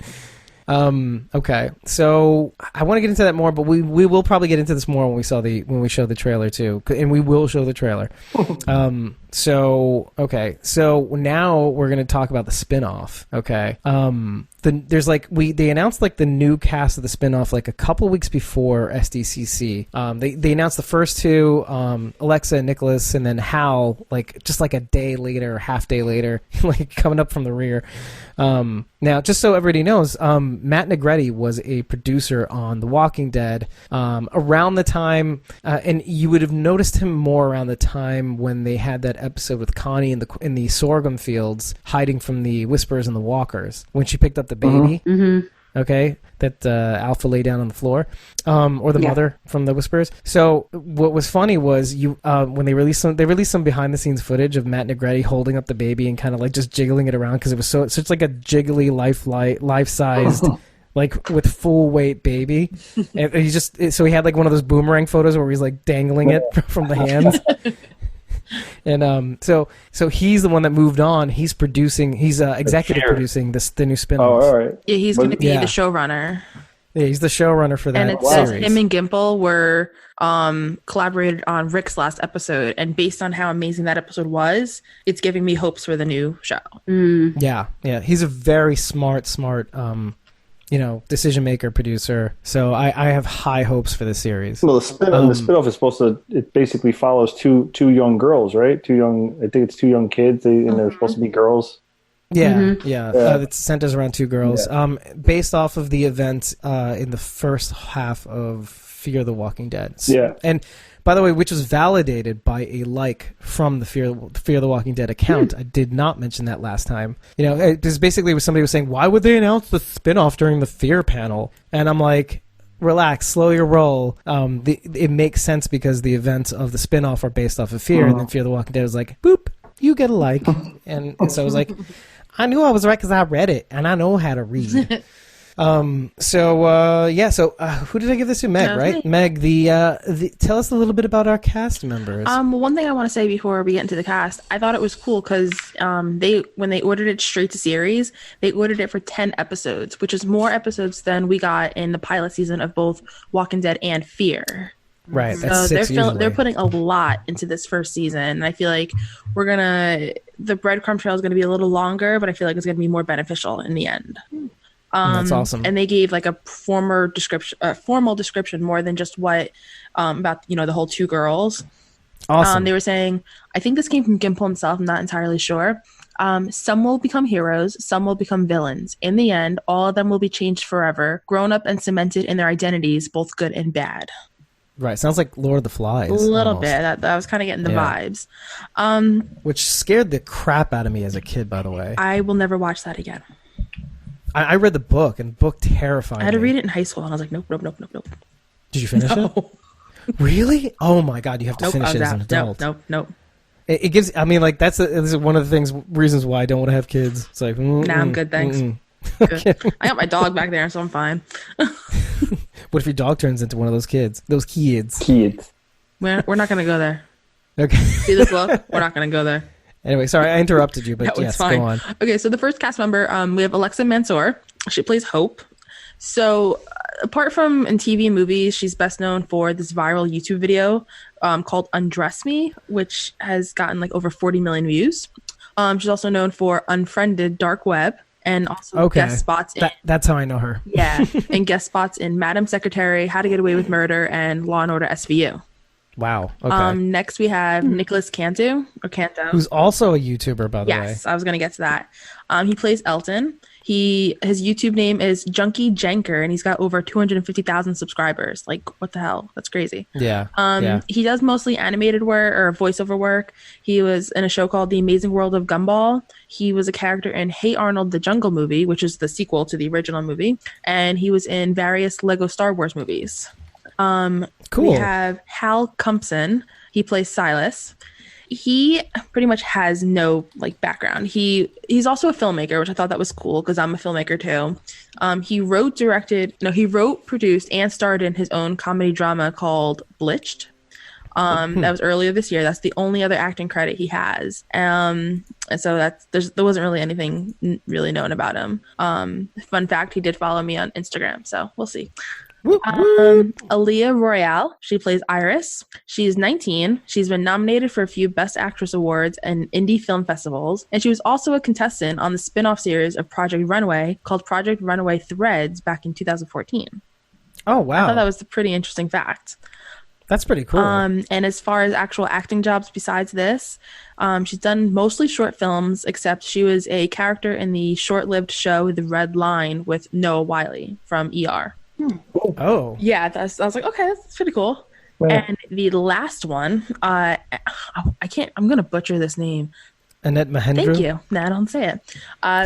Okay, so I want to get into that more, but we will probably get into this more when we show the trailer too, and we will show the trailer. So now we're going to talk about the spinoff. Okay. They announced like the new cast of the spinoff like a couple weeks before SDCC. They announced the first two, Alexa and Nicholas, and then Hal like just like a day later, half day later, like coming up from the rear. Now, just so everybody knows, Matt Negretti was a producer on The Walking Dead around the time, and you would have noticed him more around the time when they had that episode with Connie in the sorghum fields, hiding from the Whisperers and the Walkers, when she picked up the baby. Mm-hmm. Okay, that Alpha lay down on the floor, or the mother from the Whisperers. So what was funny was when they released some behind the scenes footage of Matt Negretti holding up the baby and kind of like just jiggling it around because it was such like a jiggly life sized. Like with full weight baby, and he had like one of those boomerang photos where he's like dangling it from the hands. And so he's the one that moved on. He's producing. He's executive producing the new spin-off. Oh, all right. Yeah, he's going to be the showrunner. Yeah, he's the showrunner for that. And it says him and Gimple were collaborated on Rick's last episode, and based on how amazing that episode was, it's giving me hopes for the new show. Yeah. He's a very smart. Decision maker, producer. So I have high hopes for this series. Well, the spinoff is supposed to. It basically follows two young girls, right? I think it's two young kids, and they're supposed to be girls. Yeah. It centers around two girls. Yeah. Based off of the events in the first half of Fear the Walking Dead. Yeah. And by the way, which was validated by a like from the Fear the Walking Dead account. I did not mention that last time. Because basically somebody was saying, why would they announce the spinoff during the Fear panel? And I'm like, relax, slow your roll. It makes sense because the events of the spinoff are based off of Fear, and then Fear the Walking Dead was like, boop, you get a like. And so I was like, I knew I was right because I read it, and I know how to read. So who did I give this to? Meg, right? Meg, tell us a little bit about our cast members. One thing I want to say before we get into the cast, I thought it was cool because when they ordered it straight to series, they ordered it for 10 episodes, which is more episodes than we got in the pilot season of both Walking Dead and Fear. Right. So they're putting a lot into this first season, and I feel like the breadcrumb trail is gonna be a little longer, but I feel like it's gonna be more beneficial in the end. That's awesome. And they gave like a formal description more than just what about the whole two girls. Awesome. They were saying, I think this came from Gimple himself. I'm not entirely sure. Some will become heroes, some will become villains. In the end, all of them will be changed forever, grown up and cemented in their identities, both good and bad. Right. Sounds like Lord of the Flies. A little bit. I was kind of getting the vibes. Which scared the crap out of me as a kid, by the way. I will never watch that again. I read the book, and the book terrified me. I had to read it in high school, and I was like, nope. Did you finish it? Really? Oh my God, you have to finish it as an adult. Nope. It gives, I mean, like, this is one of the reasons why I don't want to have kids. It's like, nah, I'm good, thanks. Good. I got my dog back there, so I'm fine. What if your dog turns into one of those kids? Those kids. We're not going to go there. Okay. See this look? We're not going to go there. Anyway, sorry, I interrupted you, but yes, fine. Go on. Okay, so the first cast member, we have Alexa Mansour. She plays Hope. So apart from in TV and movies, she's best known for this viral YouTube video called Undress Me, which has gotten like over 40 million views. She's also known for Unfriended Dark Web and also guest spots. That's how I know her. Yeah, and guest spots in Madam Secretary, How to Get Away with Murder, and Law & Order SVU. Wow. Okay. Next we have Nicholas Cantu, who's also a YouTuber, by the way. Yes, I was going to get to that. He plays Elton. His YouTube name is Junkie Janker, and he's got over 250,000 subscribers. Like, what the hell? That's crazy. Yeah. He does mostly animated work or voiceover work. He was in a show called The Amazing World of Gumball. He was a character in Hey Arnold, the Jungle Movie, which is the sequel to the original movie. And he was in various Lego Star Wars movies. Cool. We have Hal Cumpson. He plays Silas. He pretty much has no background. He's also a filmmaker, which I thought that was cool because I'm a filmmaker too. He wrote, produced, and starred in his own comedy drama called Blitched. That was earlier this year. That's the only other acting credit he has. And so there wasn't really anything really known about him. Fun fact, he did follow me on Instagram, so we'll see. Whoop, whoop. Aaliyah Royale, she plays Iris. She's 19. She's been nominated for a few Best Actress awards and indie film festivals, and she was also a contestant on the spin-off series of Project Runway called Project Runway Threads back in 2014. Oh, wow. I thought that was a pretty interesting fact. That's pretty cool. And as far as actual acting jobs besides this, she's done mostly short films, except she was a character in the short-lived show The Red Line with Noah Wyle from ER. Oh. Yeah, I was like, okay, that's pretty cool. Yeah. And the last one, I'm going to butcher this name. Annette Mahendra. Thank you. No, don't say it.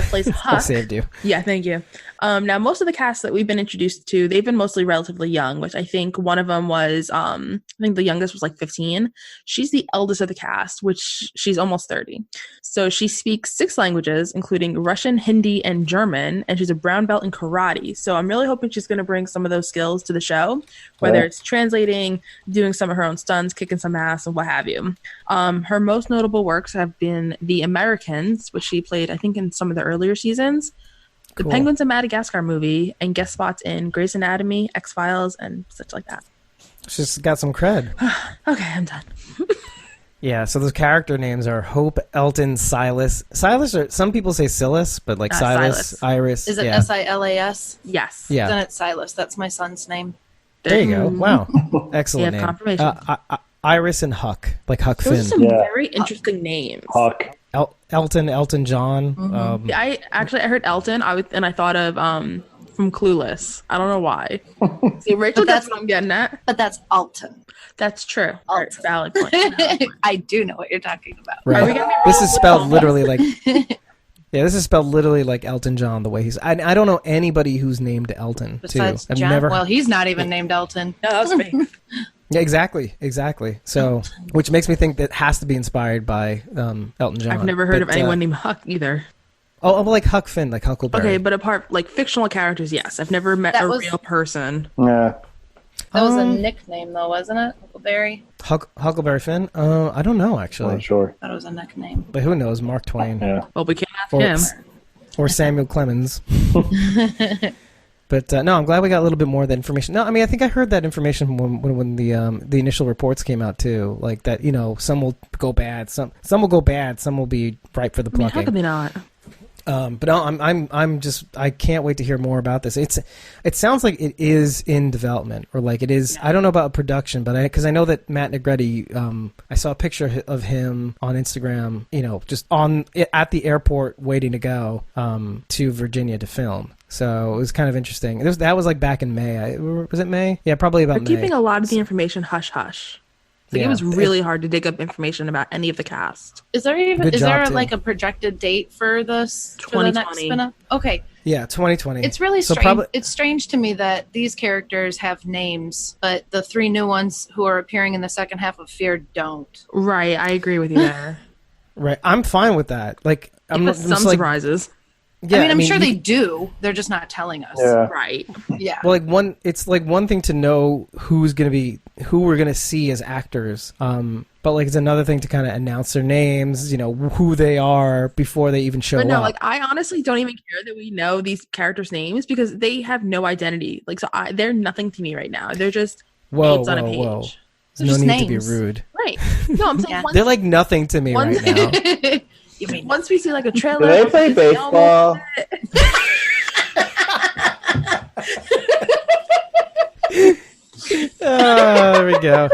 Plays I Huck. saved you. Yeah, thank you. Now, most of the cast that we've been introduced to, they've been mostly relatively young, which I think one of them was, I think the youngest was like 15. She's the eldest of the cast, which she's almost 30. So she speaks 6 languages, including Russian, Hindi, and German, and she's a brown belt in karate. So I'm really hoping she's going to bring some of those skills to the show, whether it's translating, doing some of her own stunts, kicking some ass, and what have you. Her most notable works have been The Americans, which she played, I think, in some of the earlier seasons, the Cool. Penguins of Madagascar movie, and guest spots in Grey's Anatomy, X-Files, and such like that. She's got some cred. Okay, I'm done. Yeah, so those character names are Hope, Elton, Silas. Silas, or some people say Silas, but like Silas, Silas. Iris. Is it yeah. Silas? Yes. Yeah. Then it's Silas. That's my son's name. There you go. Wow. Excellent Yeah, name. confirmation. Iris and Huck, like Huck Those are Finn. some Yeah. very interesting names. Huck. Elton John. Yeah, I heard Elton, I thought of from Clueless. I don't know why. See, Rachel, that's what I'm getting at. But that's Alton. That's true. All right, valid point. I do know what you're talking about. Right. Are we gonna be This is spelled literally like. Yeah, this is spelled literally like Elton John. The way he's. I don't know anybody who's named Elton. Besides too. I've John. never. Well, he's not even named Elton. No, that's me. Yeah, exactly. So, which makes me think that has to be inspired by Elton John. I've never heard of But, anyone named Huck either. Oh, like Huck Finn, like Huckleberry. Okay, but apart like fictional characters, yes. I've never met That a was- real person. Yeah. That was a nickname, though, wasn't it? Huckleberry. Huckleberry Finn. I don't know actually, Not sure. I thought it was a nickname. but who knows? Mark Twain Yeah. Well, we can't ask or, him. or Samuel Clemens. But no, I'm glad we got a little bit more of that information. No, I mean, I think I heard that information when the initial reports came out too. Like that, some will go bad, some will go bad, some will be ripe for the I mean, plucking. how could they not? But no, I'm just I can't wait to hear more about this. It sounds like it is in development, or like it is. I don't know about production, but because I know that Matt Negretti, I saw a picture of him on Instagram, just at the airport waiting to go to Virginia to film. So it was kind of interesting. That was like back in May. Was it May? Yeah, probably about They're keeping May. a lot of the information hush hush. Like Yeah. it was really hard to dig up information about any of the cast. Is there Good job, there too. like a projected date for this? For the next 2020. spin-off? Okay. Yeah, 2020. It's really So strange. probably- It's strange to me that these characters have names, but the 3 new ones who are appearing in the second half of Fear don't. Right, I agree with you there. Right, I'm fine with that. Like, I'm With just some like, surprises. yeah, I'm sure you they can- do. They're just not telling us. Yeah. Right. Yeah. Well, it's like one thing to know who we're gonna see as actors. But like it's another thing to kind of announce their names, who they are before they even show But no, up. like I honestly don't even care that we know these characters' names because they have no identity. Like they're nothing to me right now. They're just names on a page. Whoa. They're No just need to names. be rude. Right. No, I'm saying Yeah. once, They're like nothing to me One- right now. You mean once we see like a trailer. Do they play baseball? Oh, there we go.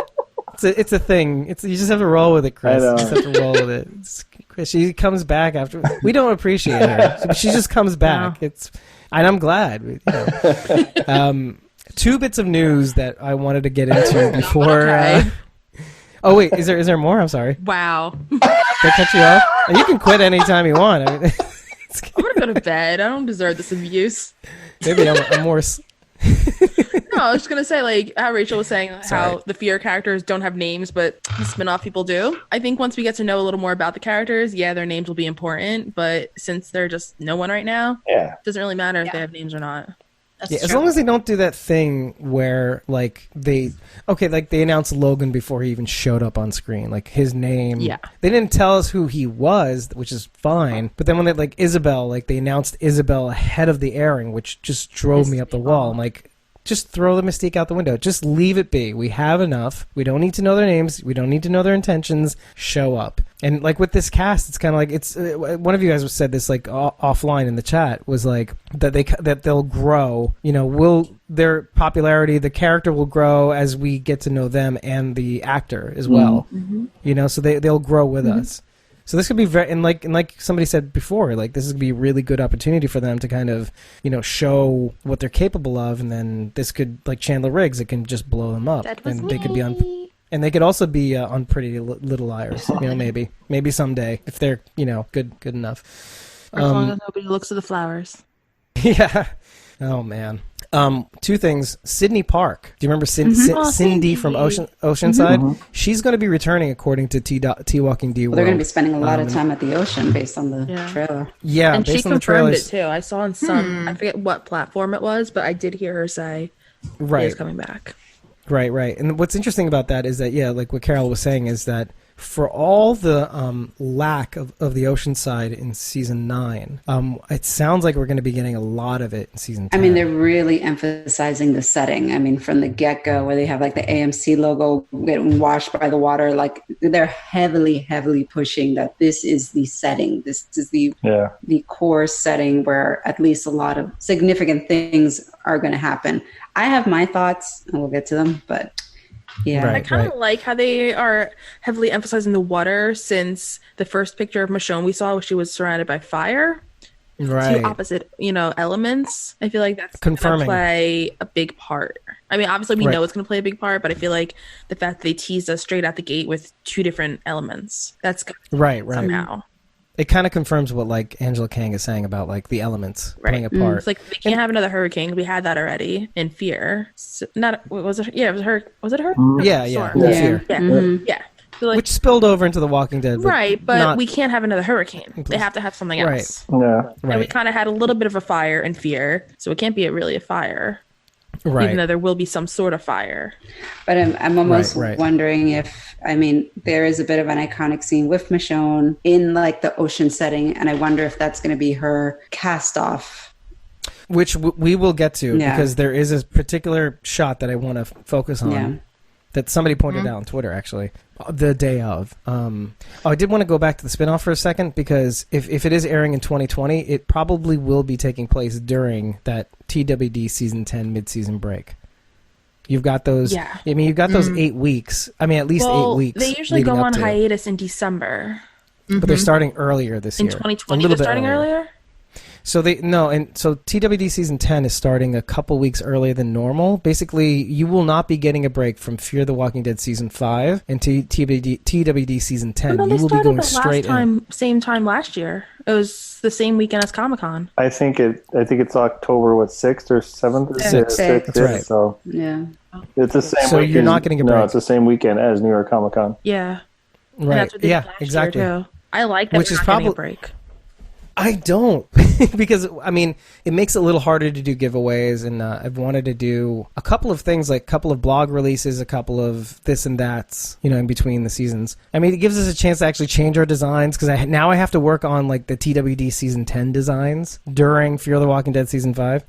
It's a thing. You just have to roll with it, Chris. I know. You just have to roll with it. Chris, she comes back after. We don't appreciate her. She just comes back. No. And I'm glad. 2 bits of news that I wanted to get into before. Okay. Oh wait, is there more? I'm sorry. Wow. Did I cut you off? And you can quit anytime you want. I mean, I'm gonna go to bed. I don't deserve this abuse. maybe I'm more. No, I was just gonna say, like how Rachel was saying, Sorry. how the Fear characters don't have names, but the spin-off people do. I think once we get to know a little more about the characters, yeah, their names will be important. But since they're just no one right now, Yeah. it doesn't really matter if Yeah. they have names or not. That's Yeah, as true. long as they don't do that thing where like they announced Logan before he even showed up on screen, like his name. Yeah. They didn't tell us who he was, which is fine. But then when they Isabel, like they announced Isabel ahead of the airing, which just drove me up the wall. I'm like, just throw the mystique out the window. Just leave it be. We have enough. We don't need to know their names. We don't need to know their intentions. Show up. And like with this cast, it's kind of like it's one of you guys said this like offline in the chat was like that they'll grow. You know, their popularity, the character will grow as we get to know them and the actor as well. Mm-hmm. You know, so they'll grow with us. So this could be very, and like somebody said before, like this is gonna be a really good opportunity for them to kind of, you know, show what they're capable of, and then this could, like Chandler Riggs, it can just blow them up, and they could be on, and they could also be on Pretty Little Liars, you know, maybe someday if they're, you know, good enough. As long as nobody looks at the flowers. Yeah. Oh man. Two things. Sydney Park. Do you remember Cindy from Oceanside? Mm-hmm. She's going to be returning, according to T Walking D. Well, they're going to be spending a lot of time at the ocean, based on the trailer. Yeah, and based she on the confirmed trailers. it too. I saw on some. I forget what platform it was, but I did hear her say, "He's coming back." Right. And what's interesting about that is that, like what Carol was saying, is that for all the lack of the Oceanside in season 9, it sounds like we're going to be getting a lot of it in season 10. I mean, they're really emphasizing the setting. I mean, from the get-go, where they have like the AMC logo getting washed by the water, like they're heavily pushing that this is the setting. This is the core setting where at least a lot of significant things are going to happen. I have my thoughts, and we'll get to them, but yeah. I kind of like how they are heavily emphasizing the water, since the first picture of Michonne we saw, she was surrounded by fire. Right. Two opposite, elements. I feel like that's going to play a big part. I mean, obviously we know it's going to play a big part, but I feel like the fact that they teased us straight out the gate with two different elements, that's right. Somehow. It kind of confirms what like Angela Kang is saying about like the elements playing a part. It's like we can't have another hurricane. We had that already in Fear. So, was it? Yeah, it was her. Was it her? Yeah. Fear. Yeah. Mm-hmm. Yeah. So like, which spilled over into The Walking Dead. But we can't have another hurricane. They have to have something else. Yeah. And we kind of had a little bit of a fire in Fear, so it can't be really a fire. Right. Even though there will be some sort of fire. But I'm almost wondering if, I mean, there is a bit of an iconic scene with Michonne in like the ocean setting, and I wonder if that's going to be her cast off. Which we will get to, because there is a particular shot that I want to focus on that somebody pointed out on Twitter, actually, the day of. I did want to go back to the spinoff for a second, because if it is airing in 2020, it probably will be taking place during that TWD season 10 mid-season break. You've got those. Yeah. I mean, you've got those 8 weeks. I mean, at least 8 weeks. They usually go on hiatus in December, but they're starting earlier this year. In 2020, they're starting earlier. So TWD season 10 is starting a couple weeks earlier than normal. Basically, you will not be getting a break from Fear the Walking Dead season 5 and TWD season 10. No, you will be going straight in. Same time last year. It was the same weekend as Comic-Con. I think it's October 6th or 7th or 6th. That's right. So it's the same. So weekend. You're not getting a break. No, it's the same weekend as New York Comic Con. Yeah. Right. Exactly. Year too. I like that. Which is probably getting a break. I don't, because I mean, it makes it a little harder to do giveaways, and I've wanted to do a couple of things, like a couple of blog releases, a couple of this and that's, in between the seasons. I mean, it gives us a chance to actually change our designs, because now I have to work on like the TWD season 10 designs during Fear the Walking Dead season 5.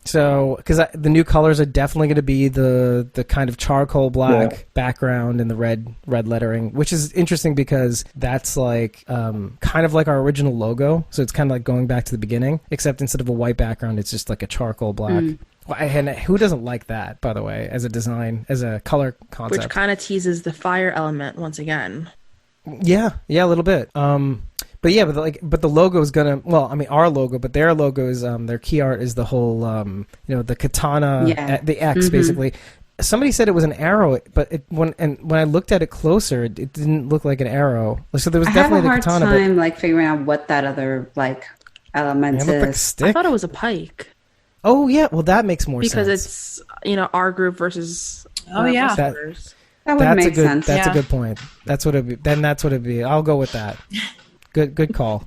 So, because the new colors are definitely going to be the kind of charcoal black background and the red lettering, which is interesting because that's like kind of like our original logo. So it's kind of like going back to the beginning, except instead of a white background, it's just like a charcoal black. And who doesn't like that, by the way, as a design, as a color concept? Which kind of teases the fire element once again. Yeah, a little bit. But the logo is gonna. Well, I mean, our logo, but their logo is their key art is the whole the katana, the X basically. Somebody said it was an arrow, but when I looked at it closer, it didn't look like an arrow. So there was definitely the katana. I have a hard time figuring out what that other element is. Like a stick. I thought it was a pike. Oh yeah, well that makes more sense. Because it's our group versus that would make sense. That's a good point. That's what it'd be. Then that's what it'd be. I'll go with that. Good call.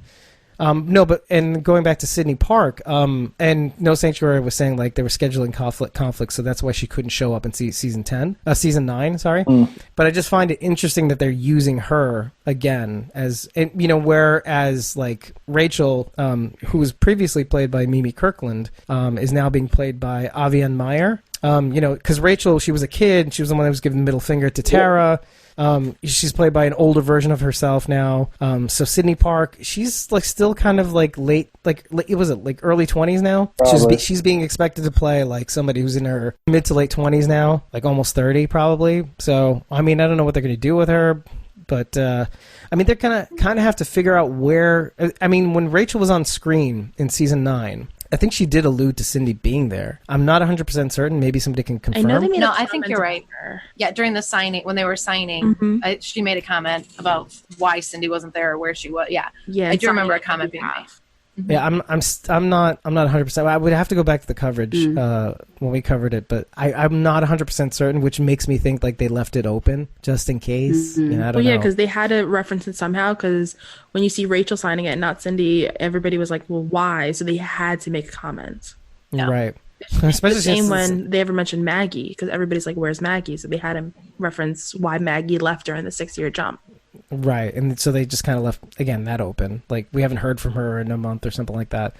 No, but and going back to Sydney Park, and No Sanctuary was saying like they were scheduling conflict, so that's why she couldn't show up in season 9. Sorry, but I just find it interesting that they're using her again as, and whereas like Rachel, who was previously played by Mimi Kirkland, is now being played by Avian Meyer. Because Rachel, she was a kid, she was the one that was giving the middle finger to Tara. She's played by an older version of herself now. So Sydney Park, she's like still kind of like late, was it like early 20s now? She's being expected to play like somebody who's in her mid to late 20s now, like almost 30 probably. So I mean, I don't know what they're going to do with her, but I mean, they're gonna kind of have to figure out where. I mean, when Rachel was on screen in season 9. I think she did allude to Cindy being there. I'm not 100% certain. Maybe somebody can confirm. I think you're right. Yeah, during the signing, when they were signing, she made a comment about why Cindy wasn't there or where she was. Yeah, I do remember a comment being made. Yeah, I'm not 100%. I would have to go back to the coverage when we covered it, but I'm not 100% certain, which makes me think like they left it open just in case. I don't know. Yeah, because they had to reference it somehow. Because when you see Rachel signing it and not Cindy, everybody was like, "Well, why?" So they had to make a comment. Yeah. Right. Especially the same when they ever mentioned Maggie, because everybody's like, "Where's Maggie?" So they had to reference why Maggie left during the 6-year jump. Right, and so they just kind of left, again, that open. Like, we haven't heard from her in a month or something like that.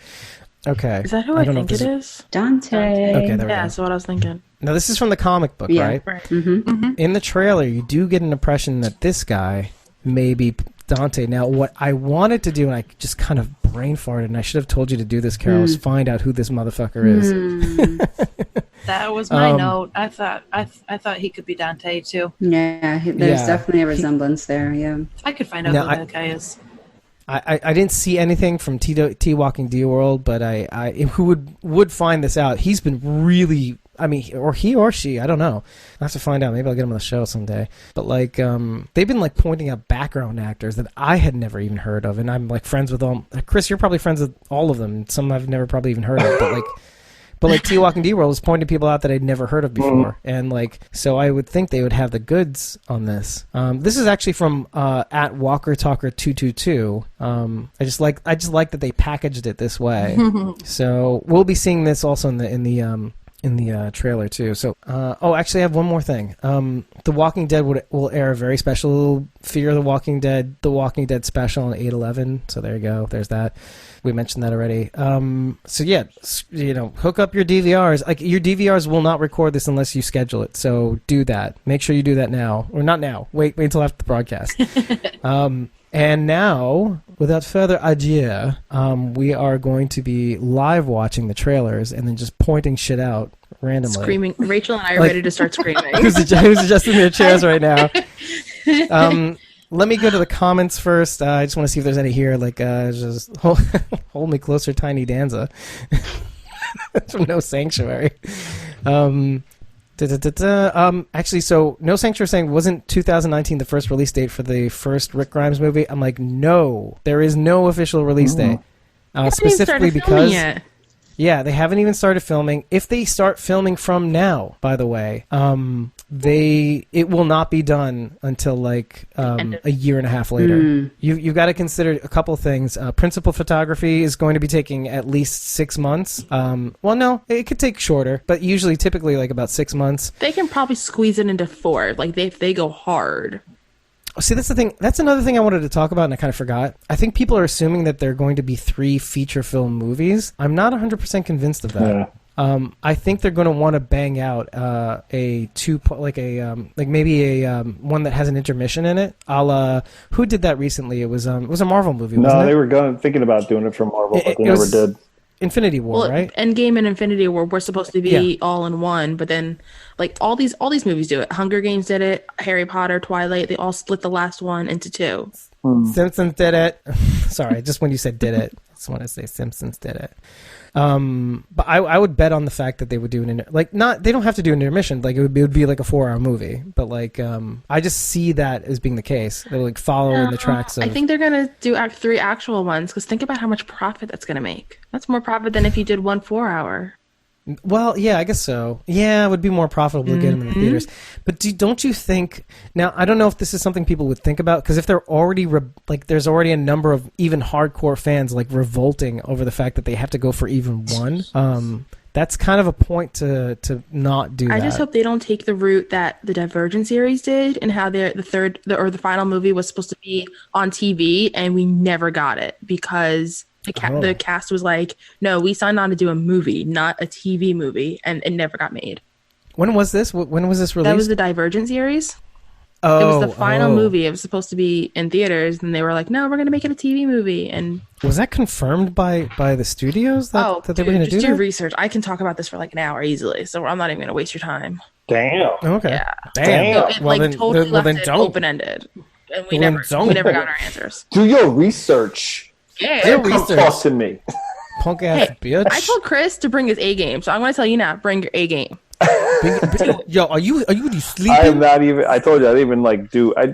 Okay. Is that who I think it is? Dante. Okay, there we go. That's what I was thinking. Now, this is from the comic book, right? In the trailer, you do get an impression that this guy may be Dante. Now, what I wanted to do, and I just kind of brain farted, and I should have told you to do this, Carol, is find out who this motherfucker is. That was my note. I thought he could be Dante too. Yeah, there's definitely a resemblance there. Yeah, I could find out who that guy is. I didn't see anything from T Walking D World, but I who would find this out. He's been really, I mean, or he or she, I don't know. I have to find out. Maybe I'll get him on the show someday. But like, they've been like pointing out background actors that I had never even heard of, and I'm like friends with all. Chris, you're probably friends with all of them. Some I've never probably even heard of, but like T Walking D World is pointing people out that I'd never heard of before, and like, so I would think they would have the goods on this. This is actually from at Walker Talker 222. I just like that they packaged it this way. So we'll be seeing this also in the trailer too. So actually I have one more thing. The Walking Dead will air a very special Fear the Walking Dead special on 8/11. So there you go. There's that. We mentioned that already. So yeah, hook up your DVRs. Like, your DVRs will not record this unless you schedule it. So do that. Make sure you do that now, or not now. Wait until after the broadcast. And now, without further ado, we are going to be live watching the trailers and then just pointing shit out randomly. Screaming. Rachel and I are ready to start screaming. Who's adjusting their chairs right now? Let me go to the comments first. I just want to see if there's any here. Like, just hold me closer, Tiny Danza. That's from No Sanctuary. Actually, so No Sanctuary saying, wasn't 2019 the first release date for the first Rick Grimes movie? I'm like, no, there is no official release date. Specifically because they haven't even started filming. If they start filming from now, by the way, it will not be done until like a year and a half later. You've got to consider a couple things. Principal photography is going to be taking at least 6 months. Well, no, it could take shorter, but typically like about 6 months. They can probably squeeze it into 4. Like if they go hard. See, that's the thing. That's another thing I wanted to talk about, and I kind of forgot. I think people are assuming that there are going to be 3 feature film movies. I'm not 100% convinced of that. Yeah. I think they're going to want to bang out maybe a one that has an intermission in it. Who did that recently? It was a Marvel movie. No, they were thinking about doing it for Marvel, but they never did. Infinity War, right? Endgame and Infinity War were supposed to be all in one, but then like all these movies do it. Hunger Games did it. Harry Potter, Twilight, they all split the last one into 2. Simpsons did it. Sorry, just when you said did it, I just want to say Simpsons did it. But I would bet on the fact that they would do they don't have to do an intermission. Like it would be like a 4-hour movie. But like I just see that as being the case. They'll like follow in the tracks of. I think they're gonna do 3 actual ones, because think about how much profit that's gonna make. That's more profit than if you did one 4-hour. Well, yeah, I guess so. Yeah, it would be more profitable to get them in the theaters. But don't you think... Now, I don't know if this is something people would think about, because if they're already... there's already a number of even hardcore fans, like, revolting over the fact that they have to go for even one. That's kind of a point to not do that. I just hope they don't take the route that the Divergent series did, and how the final movie was supposed to be on TV, and we never got it because... The cast was like, no, we signed on to do a movie, not a TV movie, and it never got made. When was this? When was this released? That was the Divergent series. Oh, it was the final movie. It was supposed to be in theaters, and they were like, no, we're going to make it a TV movie. And was that confirmed by the studios that they were going to do that? Just do research. I can talk about this for like an hour easily, so I'm not even going to waste your time. Damn. Okay. Yeah. Damn. So it totally left it open-ended. And we never got our answers. Do your research. Yeah, talk to me. Punk ass bitch. I told Chris to bring his A game, so I'm going to tell you now. Bring your A game. Yo, are you sleeping? I am not even. I told you I didn't even do. I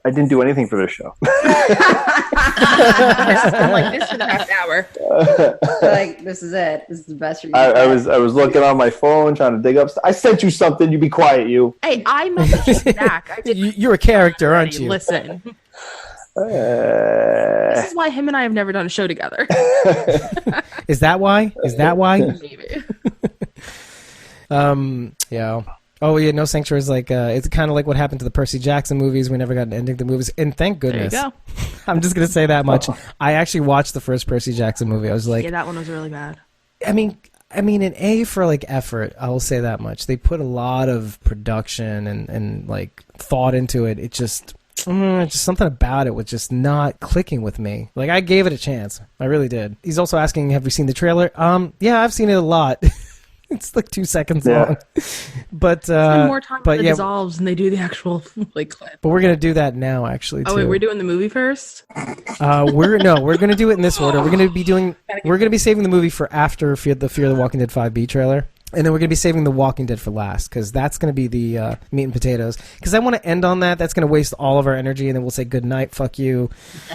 didn't do anything for this show. I'm like this for the past hour. Like this is it. This is the best you're I was looking on my phone trying to dig up. I sent you something. You be quiet, you. Hey, I messaged you back. You're a character, aren't you? Listen. This is why him and I have never done a show together. Is that why? Maybe. Yeah. Oh yeah, No Sanctuary is like it's kind of like what happened to the Percy Jackson movies. We never got an ending to the movies, and thank goodness. There you go. I'm just gonna say that much. I actually watched the first Percy Jackson movie. I was like, yeah, that one was really bad. I mean, an A for like effort. I will say that much. They put a lot of production and like thought into it. It just something about it was just not clicking with me. Like I gave it a chance. I really did. He's also asking, have we seen the trailer? Yeah, I've seen it a lot. It's like 2 seconds long. But more time but it dissolves and they do the actual like clip. But we're gonna do that now actually too. Oh wait, we're doing the movie first? We're gonna do it in this order. We're gonna be saving the movie for after the Fear the Walking Dead 5B trailer. And then we're going to be saving The Walking Dead for last, because that's going to be the meat and potatoes. Because I want to end on that. That's going to waste all of our energy, and then we'll say good night, fuck you.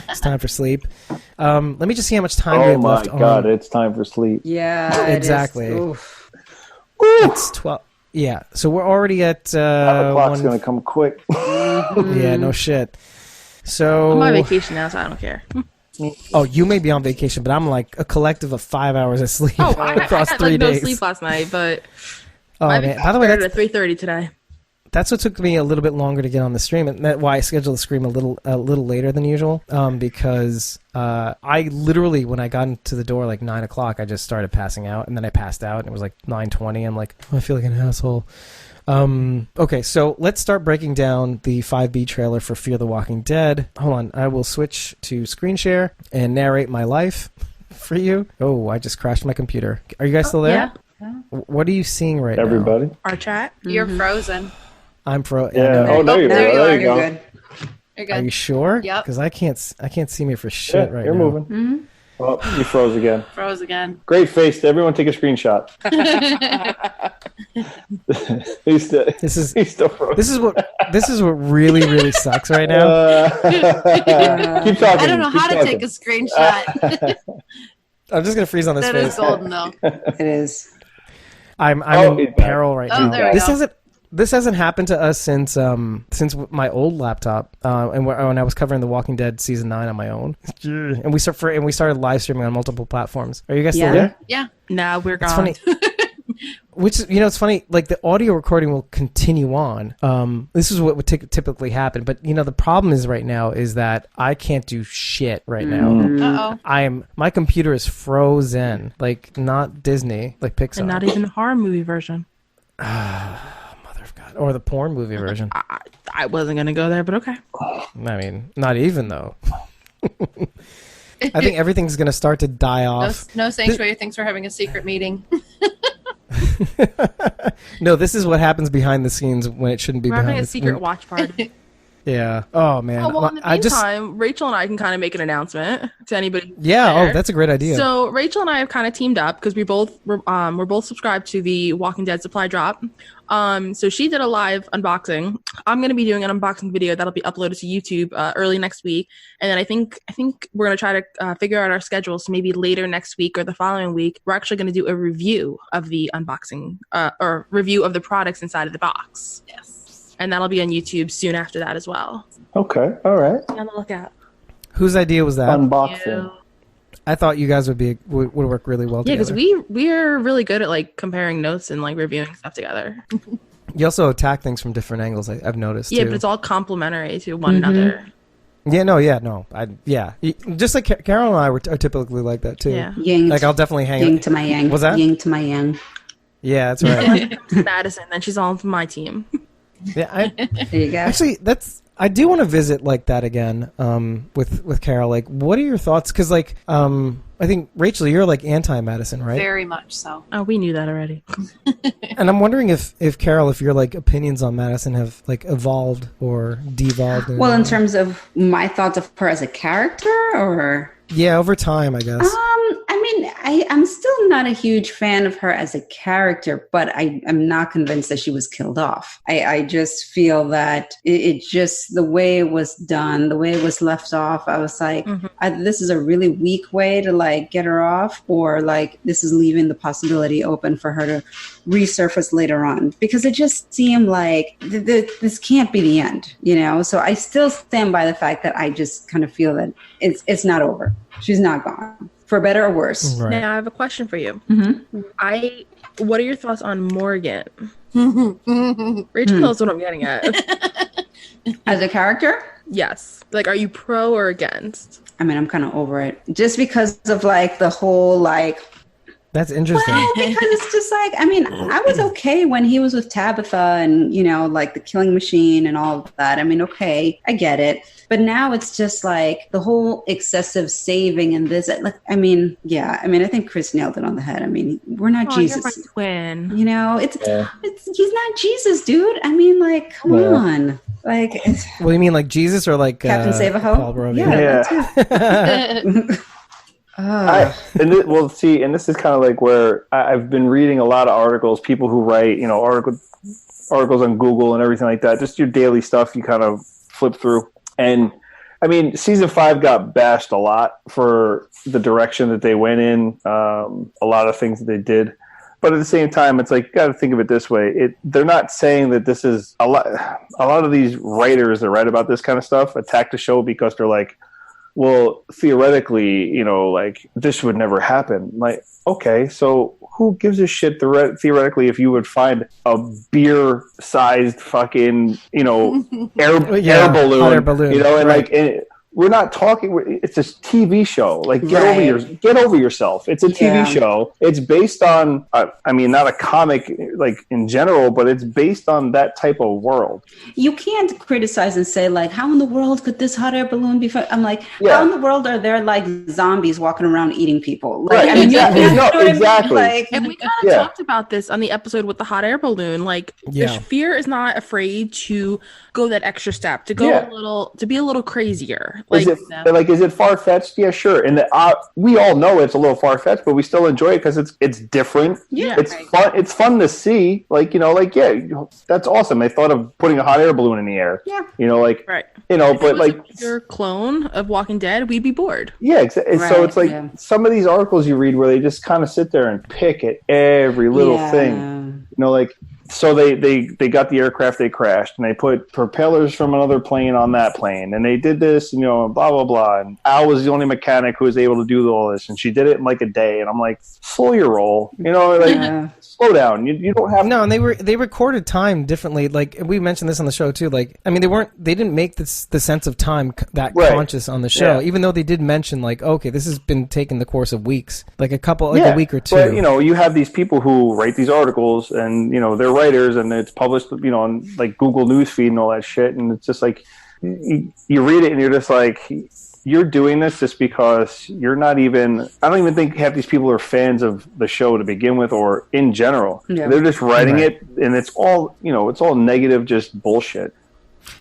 It's time for sleep. Let me just see how much time we have left. Oh my God, it's time for sleep. Yeah, exactly. It's 12. Yeah, so we're already at... 5 o'clock's going to come quick. Yeah, no shit. So I'm on vacation now, so I don't care. Oh, you may be on vacation, but I'm like a collective of 5 hours of sleep across I had 3 days. No sleep last night, but man. By the way, that's at 3:30 today. That's what took me a little bit longer to get on the stream, and that's why I scheduled the stream a little later than usual. Because I literally, when I got into the door like 9 o'clock, I just started passing out, and then I passed out, and it was like 9:20. I'm like, I feel like an asshole. Okay, so let's start breaking down the 5B trailer for Fear the Walking Dead. Hold on, I will switch to screen share and narrate my life for you. Oh, I just crashed my computer. Are you guys still there? Yeah. What are you seeing right Everybody? now? Our chat? You're frozen. I'm Yeah. Oh, there you go. There you go. Good. You're good. Are you sure? Yep. Because I can't see me for shit right you're now. moving. Mm-hmm. Oh, you froze again. Froze again. Great face. Everyone take a screenshot. He's still frozen. This is what really sucks right now. Keep talking. I don't know how to take a screenshot. I'm just gonna freeze on this That face. is golden though. It is. I'm in peril right now. There we go. This hasn't happened to us since my old laptop, and when I was covering The Walking Dead season 9 on my own, and we started live streaming on multiple platforms. Are you guys still there? Yeah. Nah, we're gone. It's funny. Which, it's funny, like the audio recording will continue on. This is what would typically happen. But, the problem is right now is that I can't do shit right now. Uh-oh. My computer is frozen, like not Disney, like Pixar. And not even the horror movie version. Mother of God. Or the porn movie version. I wasn't going to go there, but okay. I mean, not even though. I think everything's going to start to die off. No Sanctuary thinks we're having a secret meeting. No, this is what happens behind the scenes when it shouldn't be We're behind having a the secret watch party. Yeah. Oh man. Oh, well, in the meantime, Rachel and I can kind of make an announcement to anybody. Yeah. There. Oh, that's a great idea. So Rachel and I have kind of teamed up because we're both subscribed to the Walking Dead supply drop. So she did a live unboxing. I'm gonna be doing an unboxing video that'll be uploaded to YouTube early next week, and then I think we're gonna try to figure out our schedules. So maybe later next week or the following week, we're actually gonna do a review of the unboxing or review of the products inside of the box. Yes. And that'll be on YouTube soon after that as well. Okay, all right. Be on the lookout. Whose idea was that? Unboxing. I thought you guys would work really well Yeah, together. because we're really good at like comparing notes and like reviewing stuff together. You also attack things from different angles. I've noticed. Yeah, too. but it's all complementary to one another. Yeah, no. Just like Carol and I are typically like that too. Yeah. Yang, Like I'll definitely hang. yang to my yang. What's that? Yang to my yang. Yeah, that's right. Madison, then she's on my team. Yeah, There you go. actually, I do want to visit like that again. With Carol. Like, what are your thoughts? Because like, I think Rachel, you're like anti-Madison, right? Very much so. Oh, we knew that already. And I'm wondering if Carol, if your like opinions on Madison have like evolved or devolved. Well, in terms of my thoughts of her as a character, or yeah, over time, I guess. I mean, I'm still not a huge fan of her as a character, but I'm not convinced that she was killed off. I just feel that it just, the way it was done, the way it was left off, I was like, this is a really weak way to like get her off, or like this is leaving the possibility open for her to resurface later on, because it just seemed like this can't be the end, you know? So I still stand by the fact that I just kind of feel that it's not over. She's not gone. For better or worse. Right. Now I have a question for you. What are your thoughts on Morgan? Rachel knows what I'm getting at. As a character? Yes. Like, are you pro or against? I mean, I'm kind of over it. Just because of like the whole like, That's interesting. well, because it's just like, I mean, I was okay when he was with Tabitha and, you know, like the killing machine and all of that. I mean, okay, I get it. But now it's just like the whole excessive saving and this, like, I mean, yeah. I mean, I think Chris nailed it on the head. I mean, we're not Jesus. You're my twin. You know, it's he's not Jesus, dude. I mean, like, come on. Like, it's, What do you mean, like Jesus or like Captain Save-A-Ho? Paul Revere? Yeah. That too. Well, see, and this is kind of like where I've been reading a lot of articles, people who write, you know, articles on Google and everything like that, just your daily stuff you kind of flip through. And I mean, season 5 got bashed a lot for the direction that they went in, a lot of things that they did. But at the same time, it's like, you got to think of it this way. They're not saying that this is a lot of these writers that write about this kind of stuff attack the show because they're like, well, theoretically, you know, like this would never happen. Like, okay, so who gives a shit theoretically if you would find a beer-sized fucking, you know, air balloon, you know, and right. like we're not talking. It's a TV show. Like, get over yourself. It's a TV show. It's based on, I mean, not a comic like in general, but it's based on that type of world. You can't criticize and say like, how in the world could this hot air balloon be? I'm like, how in the world are there like zombies walking around eating people? Like, Right, I mean, exactly. you know what I mean? Exactly. Like, And we kind of talked about this on the episode with the hot air balloon. Like, Fear is not afraid to go that extra step, to go to be a little crazier. Like, is it far-fetched? Yeah, sure. And we all know it's a little far-fetched, but we still enjoy it because it's different. Yeah, it's fun. It's fun to see. Like, you know, like, that's awesome. They thought of putting a hot air balloon in the air. Yeah. You know, like, you know, but like your clone of Walking Dead, we'd be bored. Yeah, exactly. So it's like some of these articles you read where they just kind of sit there and pick at every little thing. You know, like, so they got the aircraft they crashed, and they put propellers from another plane on that plane, and they did this, you know, blah blah blah. And Al was the only mechanic who was able to do all this, and she did it in like a day. And I'm like, slow your roll, you know, like slow down. You don't have no. And they recorded time differently. Like we mentioned this on the show too. Like, I mean, they didn't make the sense of time that conscious on the show, even though they did mention like, okay, this has been taking the course of weeks, like a week or two. But you know, you have these people who write these articles, and you know, they're writers, and it's published, you know, on like Google Newsfeed and all that shit, and it's just like you read it and you're just like, you're doing this just because you're not even, I don't even think half these people are fans of the show to begin with or in general. They're just writing it, and it's all, you know, it's all negative, just bullshit.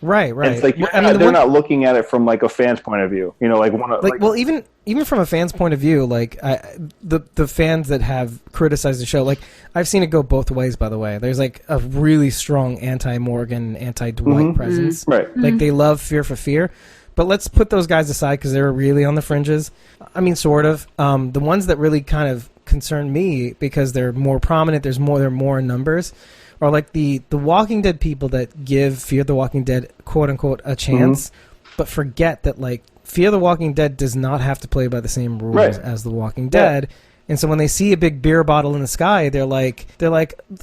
Right. And it's like I mean, they're not looking at it from like a fan's point of view. You know, like well, even from a fan's point of view, like the fans that have criticized the show, like I've seen it go both ways. By the way, there's like a really strong anti-Morgan, anti-Dwight presence. Right. Like they love Fear for Fear. But let's put those guys aside because they're really on the fringes. I mean, sort of. The ones that really kind of concern me because they're more prominent, they're more in numbers, are like the Walking Dead people that give Fear the Walking Dead quote unquote a chance, but forget that like Fear the Walking Dead does not have to play by the same rules as The Walking Dead. And so when they see a big beer bottle in the sky, they're like,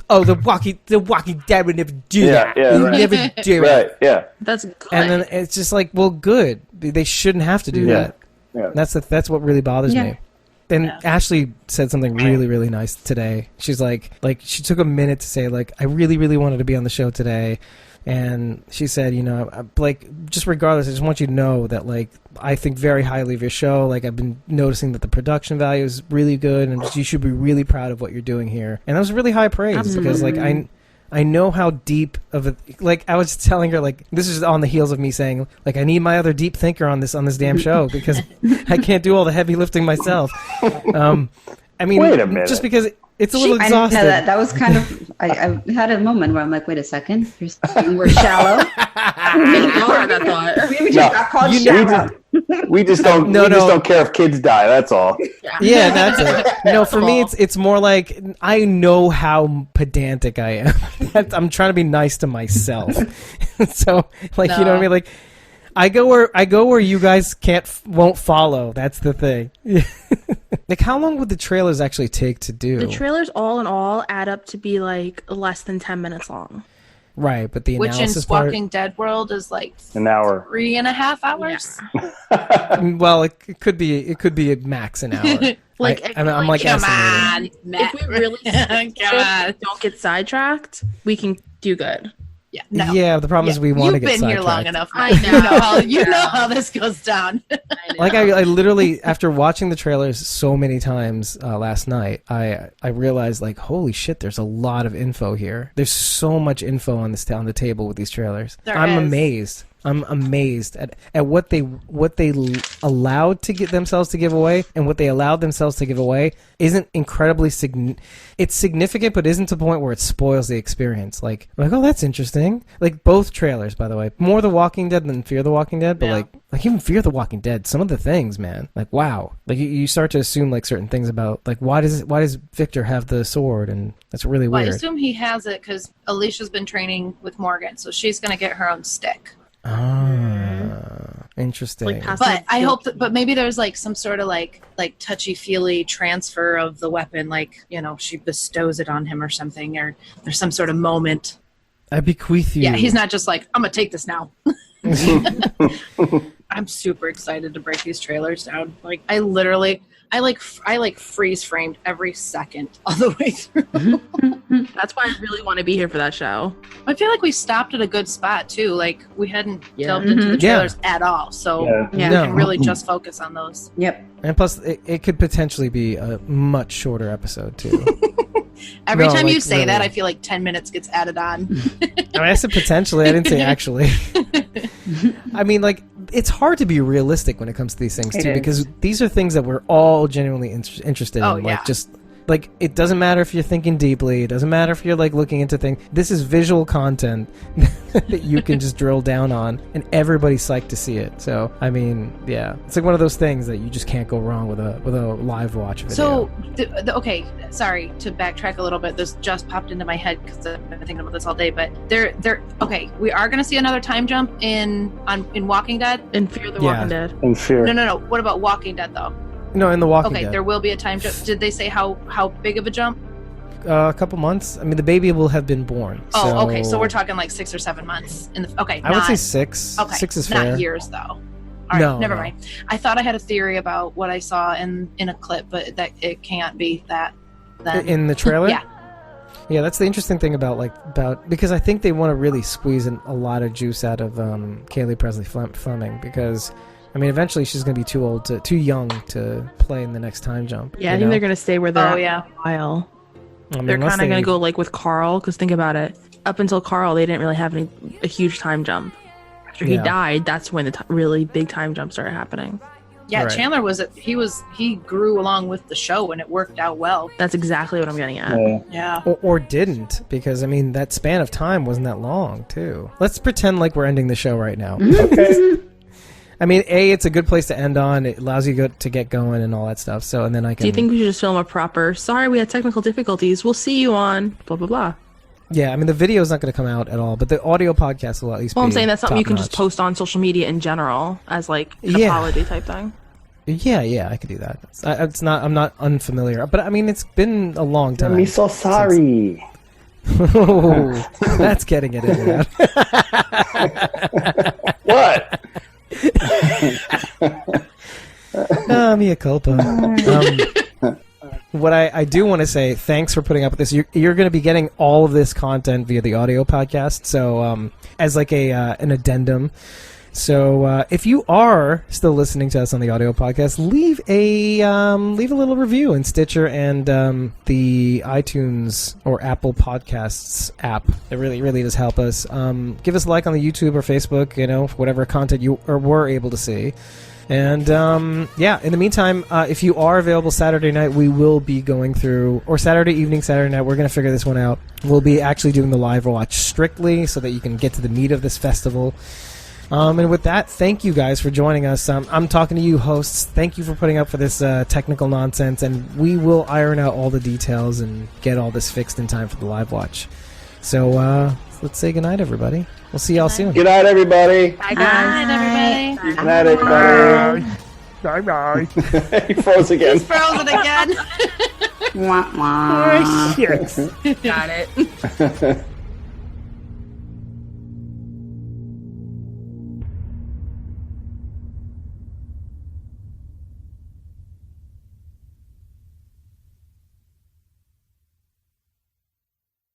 oh, the Walking Dead would never do that. Never do it. Yeah. That's good. And then it's just like, well, good. They shouldn't have to do that. Yeah. That's what really bothers me. And Ashley said something really, really nice today. She's like she took a minute to say, like, I really, really wanted to be on the show today. And she said, you know, like, just regardless, I just want you to know that, like, I think very highly of your show. Like, I've been noticing that the production value is really good, and you should be really proud of what you're doing here. And that was really high praise because, like, I know how deep of a, like, I was telling her, like, this is on the heels of me saying, like, I need my other deep thinker on this damn show because I can't do all the heavy lifting myself. I mean, wait a minute. Just because it's a little exhausting. I know that was kind of, I had a moment where I'm like, wait a second, you're saying we're shallow? We just got called shallow. We just don't care if kids die. That's all. Yeah, that's it. No, for me, it's more like I know how pedantic I am. I'm trying to be nice to myself. So, like, you know what I mean? Like, I go where you guys won't follow. That's the thing. Like, how long would the trailers actually take to do? The trailers, all in all, add up to be like less than 10 minutes long. Right, but the analysis which in part, Walking Dead world is like an hour, 3.5 hours. Yeah. Well, it could be a max an hour. I'm like come estimating. on, if we really don't get sidetracked, we can do good. Yeah, no. Yeah, the problem is we want to get sidetracked. You've been here long enough. You know how this goes down. Like I literally, after watching the trailers so many times last night, I realized, like, holy shit, there's a lot of info here. There's so much info on the table with these trailers. I'm amazed. I'm amazed at what they allowed to get themselves to give away, and what they allowed themselves to give away isn't incredibly it's significant, but isn't to the point where it spoils the experience. Like, oh, that's interesting. Like, both trailers, by the way, more The Walking Dead than Fear the Walking Dead, but like even Fear the Walking Dead, some of the things, man, like, wow, like you start to assume like certain things about, like, why does Victor have the sword, and that's really weird. I assume he has it because Alicia's been training with Morgan, so she's gonna get her own stick. Interesting. Like, but I hope but maybe there's like some sort of like touchy-feely transfer of the weapon, like, you know, she bestows it on him or something, or there's some sort of moment. I bequeath you. Yeah, he's not just like, I'm gonna take this now. I'm super excited to break these trailers down. Like, I freeze framed every second all the way through. That's why I really want to be here for that show. I feel like we stopped at a good spot too. Like, we hadn't delved into the trailers at all, so we can really just focus on those. Yep. And plus, it could potentially be a much shorter episode too. Every time you say that, I feel like 10 minutes gets added on. I said potentially. I didn't say actually. I mean, like, it's hard to be realistic when it comes to these things too, because these are things that we're all genuinely interested in. Like, just like, it doesn't matter if you're thinking deeply. It doesn't matter if you're like looking into things. This is visual content that you can just drill down on, and everybody's psyched to see it. So, I mean, yeah, it's like one of those things that you just can't go wrong with a live watch video. So, okay, sorry to backtrack a little bit. This just popped into my head because I've been thinking about this all day. But okay, we are going to see another time jump in Walking Dead. In Fear the Walking Dead. In Fear. No. What about Walking Dead though? No, in The Walking Dead. Okay, there will be a time jump. Did they say how big of a jump? A couple months. I mean, the baby will have been born. Oh, okay. So we're talking like 6 or 7 months. I would say 6. Okay, 6 is fair. Not years, though. All right, never mind. I thought I had a theory about what I saw in a clip, but that it can't be that. Then. In the trailer? Yeah. Yeah, that's the interesting thing about because I think they want to really squeeze a lot of juice out of Kaylee Presley Fleming, because, I mean, eventually she's going to be too young to play in the next time jump. Yeah, I think they're going to stay where they're at for a while. I mean, they're kind of going to go like with Carl, because think about it. Up until Carl, they didn't really have a huge time jump. After he died, that's when the really big time jump started happening. Yeah, Right. Chandler he grew along with the show and it worked out well. That's exactly what I'm getting at. Yeah. Or didn't, because I mean that span of time wasn't that long too. Let's pretend like we're ending the show right now. Okay. I mean, it's a good place to end on. It allows you to get going and all that stuff. So, and then I can. Do you think we should just film a proper? Sorry, we had technical difficulties. We'll see you on blah blah blah. Yeah, I mean the video is not going to come out at all, but the audio podcast will at least. Well, be I'm saying that's something you can just top-notch. post on social media in general as like an Yeah. apology type thing. Yeah, I could do that. It's not. I'm not unfamiliar, but I mean it's been a long time. I'm so sorry. Oh, that's getting it in there. What? Mea culpa. What I do want to say, thanks for putting up with this. You're going to be getting all of this content via the audio podcast, so as like an addendum. So if you are still listening to us on the audio podcast, leave a little review in Stitcher and the iTunes or Apple Podcasts app. It really does help us. Give us a like on the YouTube or Facebook, whatever content you were able to see. And in the meantime, if you are available Saturday night, we will be going through, or Saturday evening, Saturday night, we're going to figure this one out. We'll be actually doing the live watch strictly so that you can get to the meat of this festival. And with that, thank you guys for joining us. I'm talking to you, hosts. Thank you for putting up for this technical nonsense, and we will iron out all the details and get all this fixed in time for the live watch. So let's say goodnight, everybody. We'll see y'all soon. Good night, everybody. Bye guys. Everybody. Good night, everybody. Bye-bye. He froze again. He's frozen again. Wah, wah. Yes. Got it.